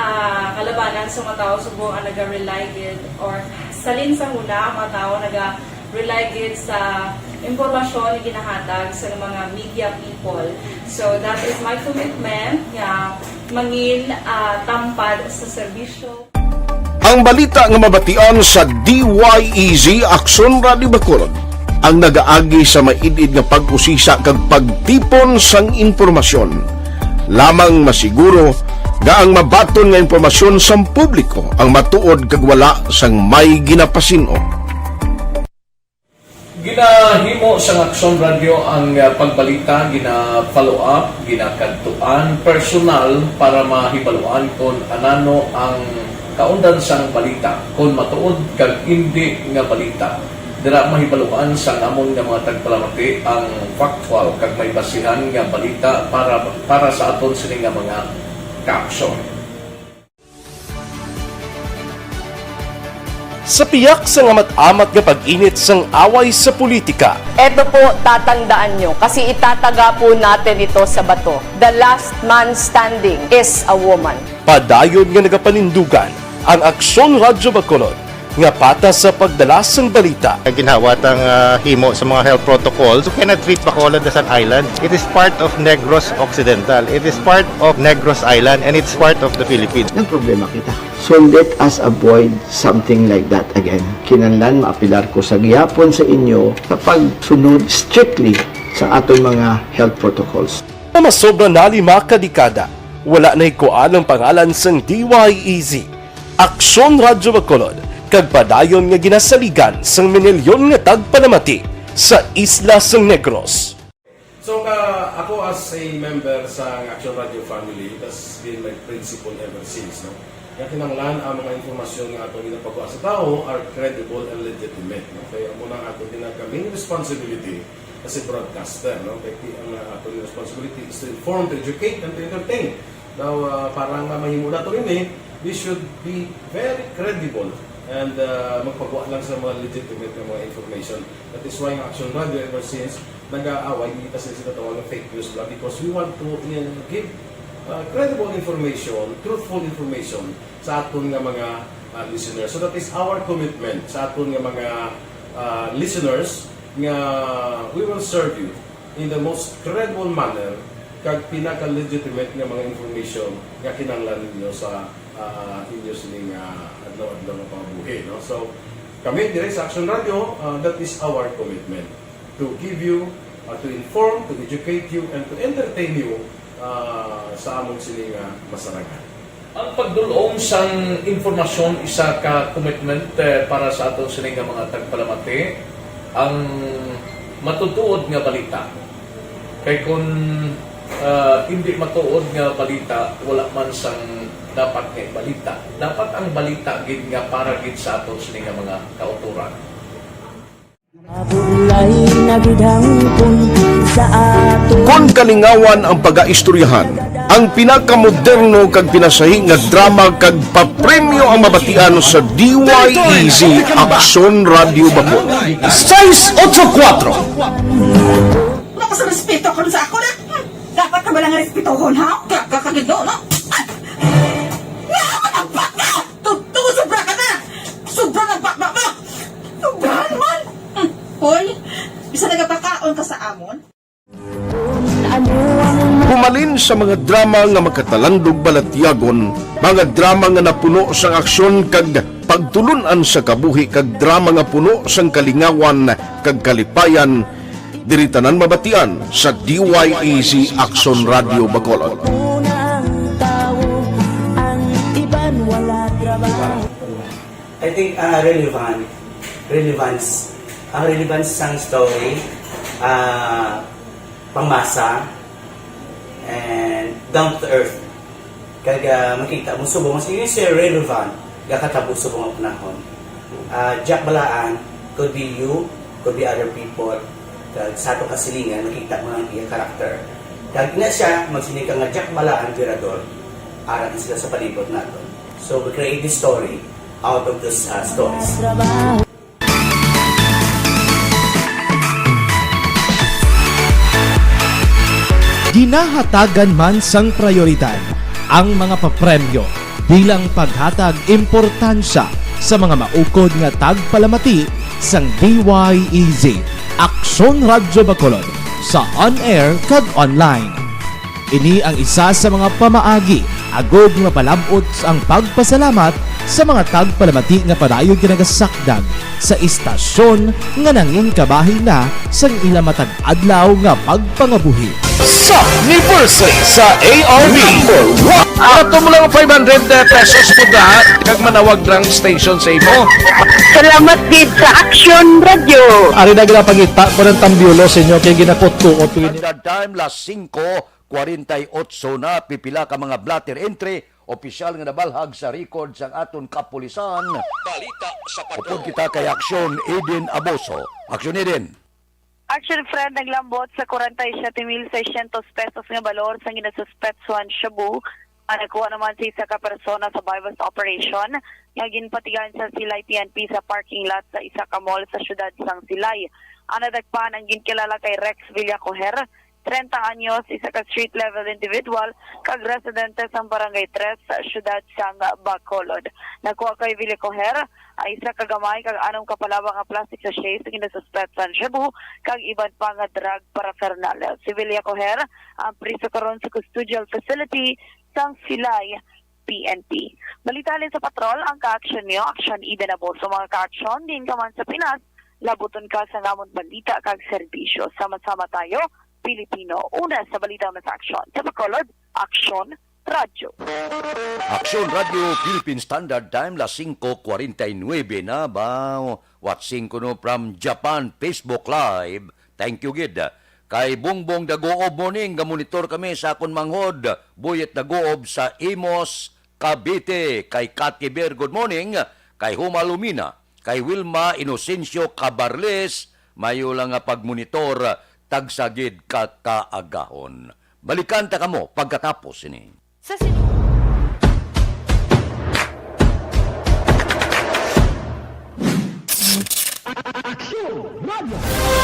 Speaker 3: kalabanan sa mga tao subong ang naga-rely gid or salin sa huna ang mga tao naga-rely gid sa impormasyon na ginahatag sa mga media people. So that is my commitment nga mangin tampad sa serbisyo.
Speaker 10: Ang balita nga mabatian sa DYEZ Aksyon Radio Bacolod ang nagaagi sa maidid nga pag-usisa kag pagtipon sang impormasyon. Lamang masiguro nga ang mabaton nga impormasyon sang publiko ang matuod kag wala sang may ginapasino.
Speaker 11: Ginahimo sa Aksyon Radio ang pagbalita, gina-follow up, ginakadtuan personal para mahibaluan kung anano ang kaundan sang balita, kung matuod kag hindi nga balita. Dira mahibaluan sa amon nga mga tagpalamati ang factual kag may basihan nga balita para sa aton sini nga mga ka-aksyon.
Speaker 28: Sa piyak sa amat-amat nga pag-init sang away sa politika,
Speaker 6: Ito po, tatandaan nyo, kasi itataga po natin ito sa bato. The last man standing is a woman.
Speaker 28: padayon nga nagapanindugan ang Aksyon Radio Bacolod nga patas sa pagdala sang balita.
Speaker 26: Ginhawatang himo sa mga health protocols. You cannot treat Bacolod as an island. It is part of Negros Occidental. It is part of Negros Island and it's part of the Philippines.
Speaker 27: Ang problema kita. So let us avoid something like that again. Kinahanglan maapilar ko sa gihapon sa inyo sa pagsunod strictly sa aton mga health protocols.
Speaker 28: Masobra na 5 kadekada, wala na ikuan ang pangalan sang DYEZ, Aksyon Radio Bacolod, kag padayon nga ginasaligan sang minilyon nga tagpanamati sa isla sang Negros.
Speaker 15: So ako as a member sa Action Radio family, that's been my principle ever since. No? Kaya kinanglan ang mga informasyon nga ato ginapagawa sa tao are credible and legitimate. No? Kaya muna ato ginagawing responsibility as a broadcaster. No? Kaya ang ato responsibility is to inform, to educate, and to entertain. Now, parang mahimo na ito rin we should be very credible and magpagawa lang sa mga legitimate na mga information. That is why ang Action Radio ever since nag-aaway kasi sila tawag ng fake news because we want to give credible information, truthful information sa aton nga mga listeners. So that is our commitment sa aton nga mga listeners nga we will serve you in the most credible manner kag pinaka-legitimate nga mga information nga kinahanglan ninyo sa inyo sining adlaw-adlaw nga pamumuhay. No? So, kami dire sa Action Radio, that is our commitment to give you, to inform, to educate you, and to entertain you sa among sining masaragan.
Speaker 11: Ang pagdulong sang informasyon isa ka commitment para sa aton sining mga tagpalamati ang matutuod nga balita. Kay kung hindi matuod nga balita, wala man sang dapat kay balita. Dapat ang balita gid nga para gid sa aton sining mga kauturan.
Speaker 10: Kung kalingawan ang pag-aistoryahan, ang pinakamoderno kag pinasahi nga drama kag papremyo ang mabatian sa DYEZ Aksyon Radio Bacolod. 684
Speaker 5: Wala sa respeto ko sa ako na. Dapat ka ba lang respetohon, ha? Kakagido, no? Nakakatagpak na! Tutugo, sobra ka na! Sobra ng bakbak mo! Sobra naman! Hoy, bisa nagapaka.
Speaker 10: sa mga drama nga makatalandog balatyagon, mga drama nga napuno sang aksyon kag pagtulunan sa kabuhi kag drama nga puno sang kalingawan kag kalipayan, diri tanan mabatian sa DYEZ Action Radio Bacolod.
Speaker 8: I think relevance. Ang relevance sang story, pangmasa, and down to earth. Kaya makita mo subong, mas yun siya relevant, kakatabo subong ang panahon. Jack Balaan, could be you, could be other people. Kag sa ato kasilingan, makita mo ang iyang karakter. Kag ina siya, magsinika nga Jack Balaan, Virador, aral sila sa palibot natin. So we create this story out of these stories.
Speaker 9: Ginahatagan man sang prioridad ang mga papremyo bilang paghatag importansya sa mga maukod nga tagpalamati sang DYEZ Action Radio Bacolod sa on-air kag online. Ini ang isa sa mga pamaagi agod nga palabot ang pagpasalamat sa mga tagpalamati nga padayon ginagasakdag sa istasyon nga nanging kabahin na sang ila matag adlaw nga pagpangabuhi.
Speaker 28: Sa Anniversary sa ARV
Speaker 10: Ato mo lang 500 pesos po da kag manawag lang station sa imo.
Speaker 25: Salamat din sa Action Radio.
Speaker 28: Ari na ginapangita ko ng tambyulo sa inyo kay ginapot ko o tuwin.
Speaker 2: Time las 5:48 na pipila ka mga blatter entry opisyal nga nabalhag sa record sang aton kapulisan. Balita sa Pagod. Upod kita kay Aksyon Eden Aboso. Aksyon Eden.
Speaker 16: Action friend naglambot sa 47,600 pesos nga balor sa ginasuspetsuhan Shabu. Nakuha naman sa isa ka persona sa bypass operation nga ginpatigan sa Silay PNP sa parking lot sa isa ka mall sa syudad sang Silay. Anadagpan ang ginkilala kay Rex Villacoher, 30 anyos, isa ka street level individual, kag residente sa barangay 3 sa syudad sang Bacolod. Nakuha kay Villacoher ay isa ka gamay kag anong kapalawang nga plastic sachet sa ginasuspetsan Cebu kag iban pa nga drug paraphernalia. Si Villacoher ang priso karon sa custodial facility sang Silay PNP. Balitalin sa patrol ang ka-action niyo, Action Eden Aboso. Mga ka-action din ka man sa Pinas, labuton ka sa ngamon balita kag serbisyo. Sama-sama tayo, Pilipino. Una sa balita na sa aksyon. Sa Bacolod, Action Radio.
Speaker 2: Action Radio Philippine Standard Time las 5:49 na ba? Watching ko no from Japan Facebook Live. Thank you gid. Kay Bongbong Dagoob morning gamonitor kami sa akon manghod. Buyet Dagoob sa Imos, Cavite. Kay Katiber good morning. Kay Huma Lumina. Kay Wilma Inocencio Cabarles. Mayo lang nga pagmonitor tagsagid kakaagahon. Balikan ta kamo pagkatapos ini.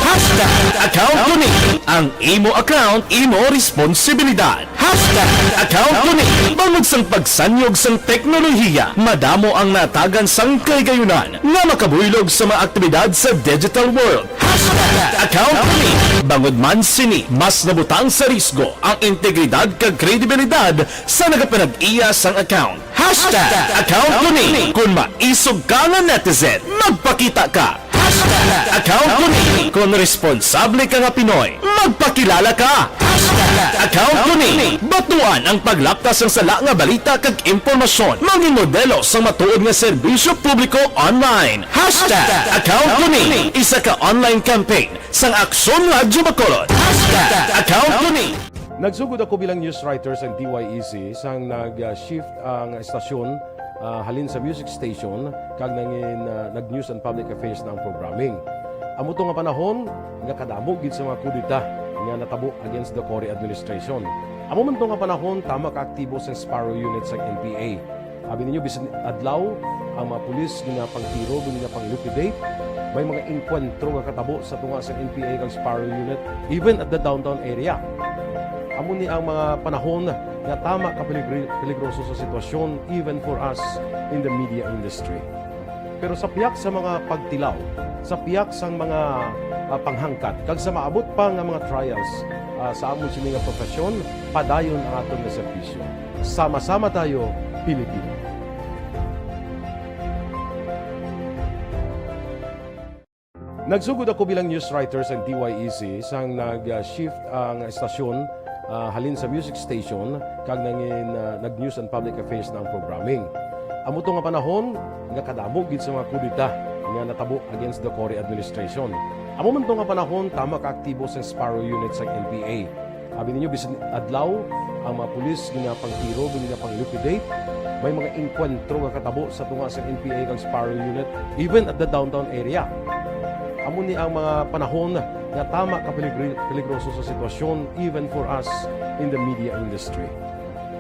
Speaker 28: Hashtag account kuning. Ang imo account, imo responsibilidad. Hashtag account kuning. Bangod sang pagsanyog sang teknolohiya, madamo ang natagan sang kaygayunan nga makabuylog sa mga aktibidad sa digital world. Hashtag account kuning. Bangod man sini, mas nabutang sa risgo ang integridad kag kredibilidad sa nagapanag-iya sang account. Hashtag account kuning. Kung maisog ka nga netizen, magpakita ka. Hashtag account kuning. Kung responsable ka nga Pinoy, magpakilala ka. Hashtag account kuning. Batuan ang paglaptas ng sala nga balita kag impormasyon. Manging modelo sa matuod nga serbisyo publiko online. Hashtag account kuning. Isa ka online campaign sang Aksyon Radio Bacolod. Hashtag account kuning.
Speaker 15: Nagsugod ako bilang news writer sa DYEZ sang nag-shift ang estasyon halin sa music station kag nangin nag-news and public affairs na ang programming. Amo to nga panahon nga kadamo gid sa mga kudita nga natabo against the Cory administration. Amo man to nga panahon tama ka aktibo sa Sparrow unit sa NPA. Abi ninyo bisan adlaw ang mga pulis nga pangtiro nga pang-liquidate. May mga enkwentro nga katabo sa tunga sa NPA kag Sparrow unit even at the downtown area. Amo ni ang mga panahon nga tama ka peligroso sa sitwasyon even for us in the media industry. Pero sa piyak sa mga pagtilaw sa piyak sang mga panghangkat kag sa maabot pa nga mga trials sa amon sini nga profesyon padayon ang aton nga serbisyo. Sama-sama tayo, Pilipino. Nagsugod ako bilang news writer sa DYEZ sang nag-shift ang estasyon halin sa music station kag nag-news and public affairs na ang programming. Amo to nga panahon nga kadamo gid sa mga kudita nga natabo against the Cory administration. Amo man to nga panahon tama ka aktibo sa Sparrow unit sa NPA. Abi ninyo bisan adlaw ang mga pulis nga pangtiro nga pang-liquidate. May mga enkwentro nga katabo sa tunga sa NPA kag Sparrow unit even at the downtown area. Amo ni ang mga panahon nga tama ka peligroso sa sitwasyon even for us in the media industry.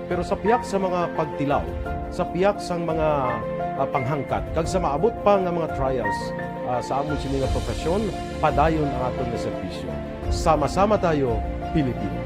Speaker 15: Pero sa piyak sa mga pagtilaw, sa piyak sang mga panghangkat, kag sa maabot pa nga mga trials sa amon sini nga profesyon, padayon ang aton nga serbisyo. Sama-sama tayo, Pilipino.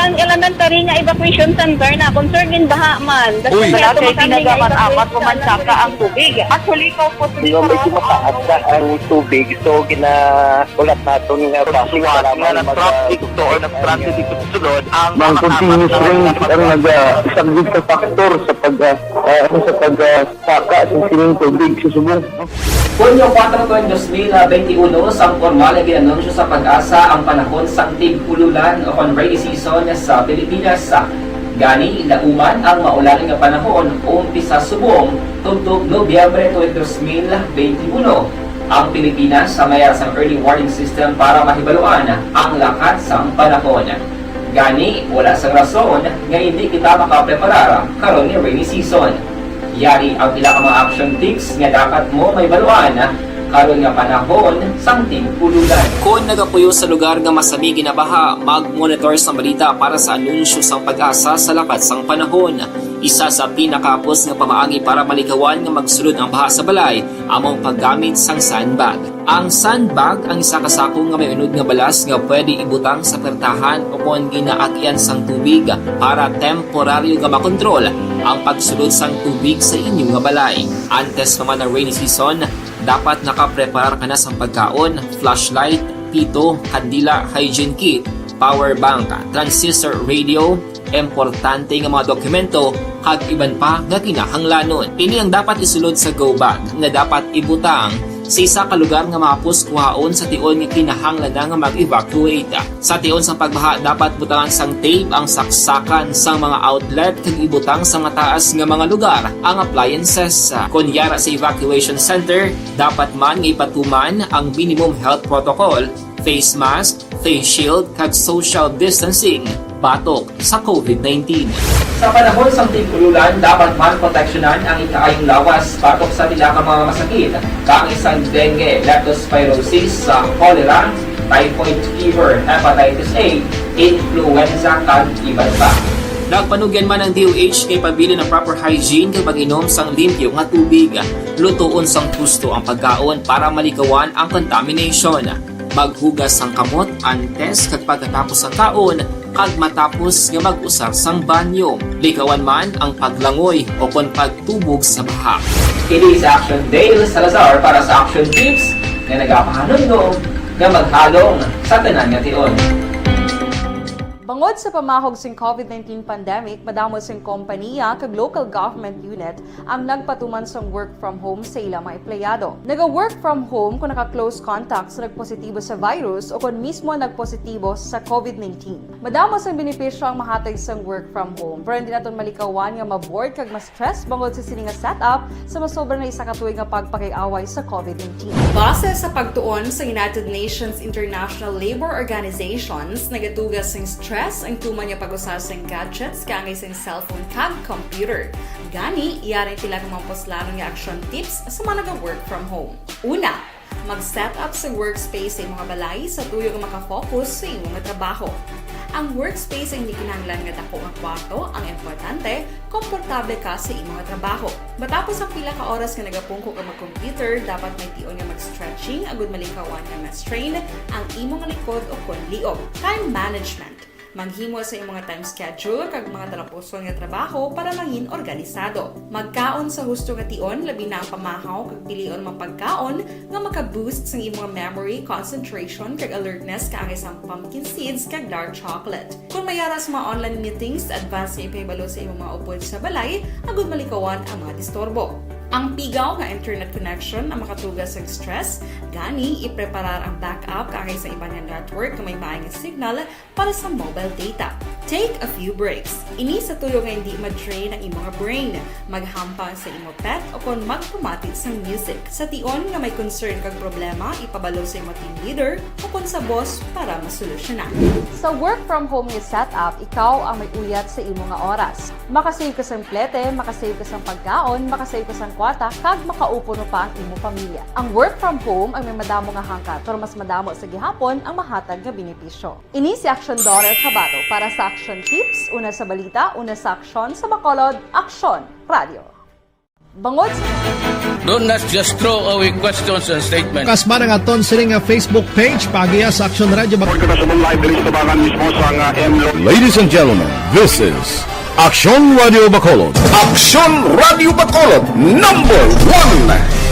Speaker 16: Ang elementary nga evacuation center na concern din baha man.
Speaker 25: Uy, kaya pinagamat-amat pumansaka ang tubig. Actually, ikaw po medyo mataas na ang tubig. So, ginaulat natin nga pasiwala nga na-trap dito or na-stranded dito sa sulod. Ang continuous range ang nag-subject sa factor sa pagsaka sa sining tubig sa subong.
Speaker 1: Hunyo 4, 2021, sang formal na ginanunsyo sa Pag-asa ang panahon sa tig-ululan o rainy season sa Pilipinas. Gani, lauman ang maulaling nga panahon umpisa subong tugtog Nobyembre 2021. Ang Pilipinas sa mayar sang early warning system para mahibaluan ang lakat sang panahon. Gani, wala sang rason nga hindi kita makapreparar karon ni rainy season. Yari ang ilang mga action tips nga dapat mo may baluan karon nga panahon sang tig-ululan. Kung nagapuyo sa lugar nga masami ginabaha, mag-monitor sa balita para sa anunsyo sang Pag-asa sa lakat sang panahon. Isa sa pinakapos nga pamaagi para malikawan nga magsulod ang baha sa balay, among paggamit sang sandbag. Ang sandbag ang isa ka sako nga may unod nga balas nga pwede ibutang sa pertahan o kung ginaakyan sang tubig para temporaryo nga makontrol ang pagsulod sang tubig sa inyong nga balay. Antes naman ng rainy season, dapat nakapreparar ka na sa pagkaon, flashlight, pito, kandila, hygiene kit, power bank, transistor radio, importante nga mga dokumento, kag iban pa nga kinahanglanon. Ini ang dapat isulod sa go bag na dapat ibutang sa isa ka lugar nga mapus kuhaon sa tion nga kinahanglan na nga mag-evacuate. Sa tion sa pagbaha, dapat butangan sang tape ang saksakan sa mga outlet kag ibutang sa mataas nga mga lugar ang appliances. Kunyara sa evacuation center, dapat man nga ipatuman ang minimum health protocol, face mask, face shield kag social distancing batok sa COVID-19. Sa panahon sa tig-ululan, dapat man proteksyonan ang ikaayong lawas batok sa tila ka mga masakit, kang isang dengue, leptospirosis, cholera, typhoid fever, hepatitis A, influenza, kag iban pa. Nagpanugyan man ang DOH kay pabili ng proper hygiene kay pag-inom sang limpyo nga tubig, lutuon sang gusto ang pagkaon para malikawan ang contamination. Maghugas sang kamot antes kag pagkatapos ang kaon, kag matapos nga mag-usar sang banyo. Likawan man ang paglangoy o kon pagtubog sa baha. Kini sa Action Dale Salazar para sa Action Tips nga nagapahanundong nga maghalong sa tanan nga tion.
Speaker 14: Bangod sa pamahog sing COVID-19 pandemic, madamo sing kompanya kag local government unit ang nagpatuman sang work from home sa ilang mga empleyado. Naga-work from home kung naka-close contact sa nagpositibo sa virus o kung mismo nagpositibo sa COVID-19. Madamo sang benepisyo ang mahatag sang work from home, pero hindi naton malikawan nga maboard kag ma-stress bangod sa sini nga setup sa masobra na isa ka tuig nga pagpakiaway sa COVID-19. Base sa pagtuon sa United Nations International Labour Organizations, nagatugas sing stress ang tuman niya pag-usar sa gadgets kangay sa cellphone kag computer. Gani, iyaring tila ng mga poslano nga action tips sa mga nag-work from home. Una, mag-set up sa workspace sa mga balay sa tuyo nga makafocus sa iyong trabaho. Ang workspace ay hindi kinahanglan nga dako ang kwarto, ang importante, komportable ka sa iyong trabaho. Matapos ang pila ka oras nga nagapungko ka mag-computer, dapat may tion nga mag-stretching agud malikawan nga ma-strain ang imong likod o kon liog. Time management. Manghimo sa imong mga time schedule kag mga talapuson nga trabaho para mangin organisado. Magkaon sa husto nga tion, labi na ang pamahaw kag pilion mga pagkaon nga maka-boost sa imong memory, concentration kag alertness kaangay sa pumpkin seeds kag dark chocolate. Kung mayaras mga online meetings, advance nga ipahibalo sa imong mga upod sa balay, agud malikawan ang mga disturbo. Ang pigaw nga internet connection ang makatugas sa stress, gani ipreparar ang backup kaangay sa ibang network nga may maayong signal para sa mobile data. Take a few breaks. Ini sa tuyo nga hindi ma-drain ang imong brain. Maghampang sa imong pet o kung magpumatid sa music. Sa tion nga may concern kag problema, ipabalo sa imong team leader o kung sa boss para masolusyonan. Sa work from home nga setup, ikaw ang may uyat sa imong nga oras. Makasave ka sa plete, makasave ka sa pagkaon, makasave ka sa kwarta, kag makaupo no pa ang imong pamilya. Ang work from home ay may madamo nga hangkat, pero mas madamo sa gihapon ang mahatag nga benepisyo. Ini si Aksyon Dorel Cabato para sa Action Tips, una sa balita, una sa aksyon, sa Bacolod, Aksyon Radio. Bangod sa...
Speaker 7: Don't not just throw away questions and statements.
Speaker 13: Kasbarang aton sining nga Facebook page pagiya sa Action Radio.
Speaker 10: Ladies and gentlemen, this is Action Radio Bacolod. Action Radio Bacolod, number 1.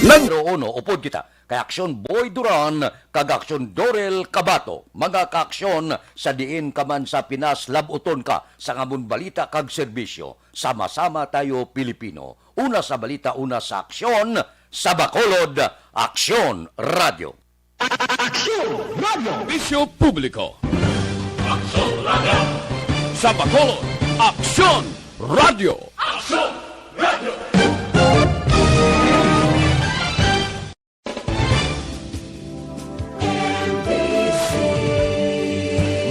Speaker 2: Numero 1, upod kita kay Aksyon Boy Duran kag Aksyon Dorel Cabato. Mga kaaksyon sa diin ka man sa Pinas, labuton ka sa ngamon balita kag serbisyo. Sama-sama tayo Pilipino. Una sa balita, una sa aksyon, sa Bacolod, Aksyon Radio.
Speaker 7: Aksyon Radio! Bisyo Publiko. Aksyon Radio! Sa Bacolod, Aksyon Radio! Aksyon Radio!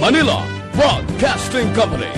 Speaker 7: Manila Broadcasting Company.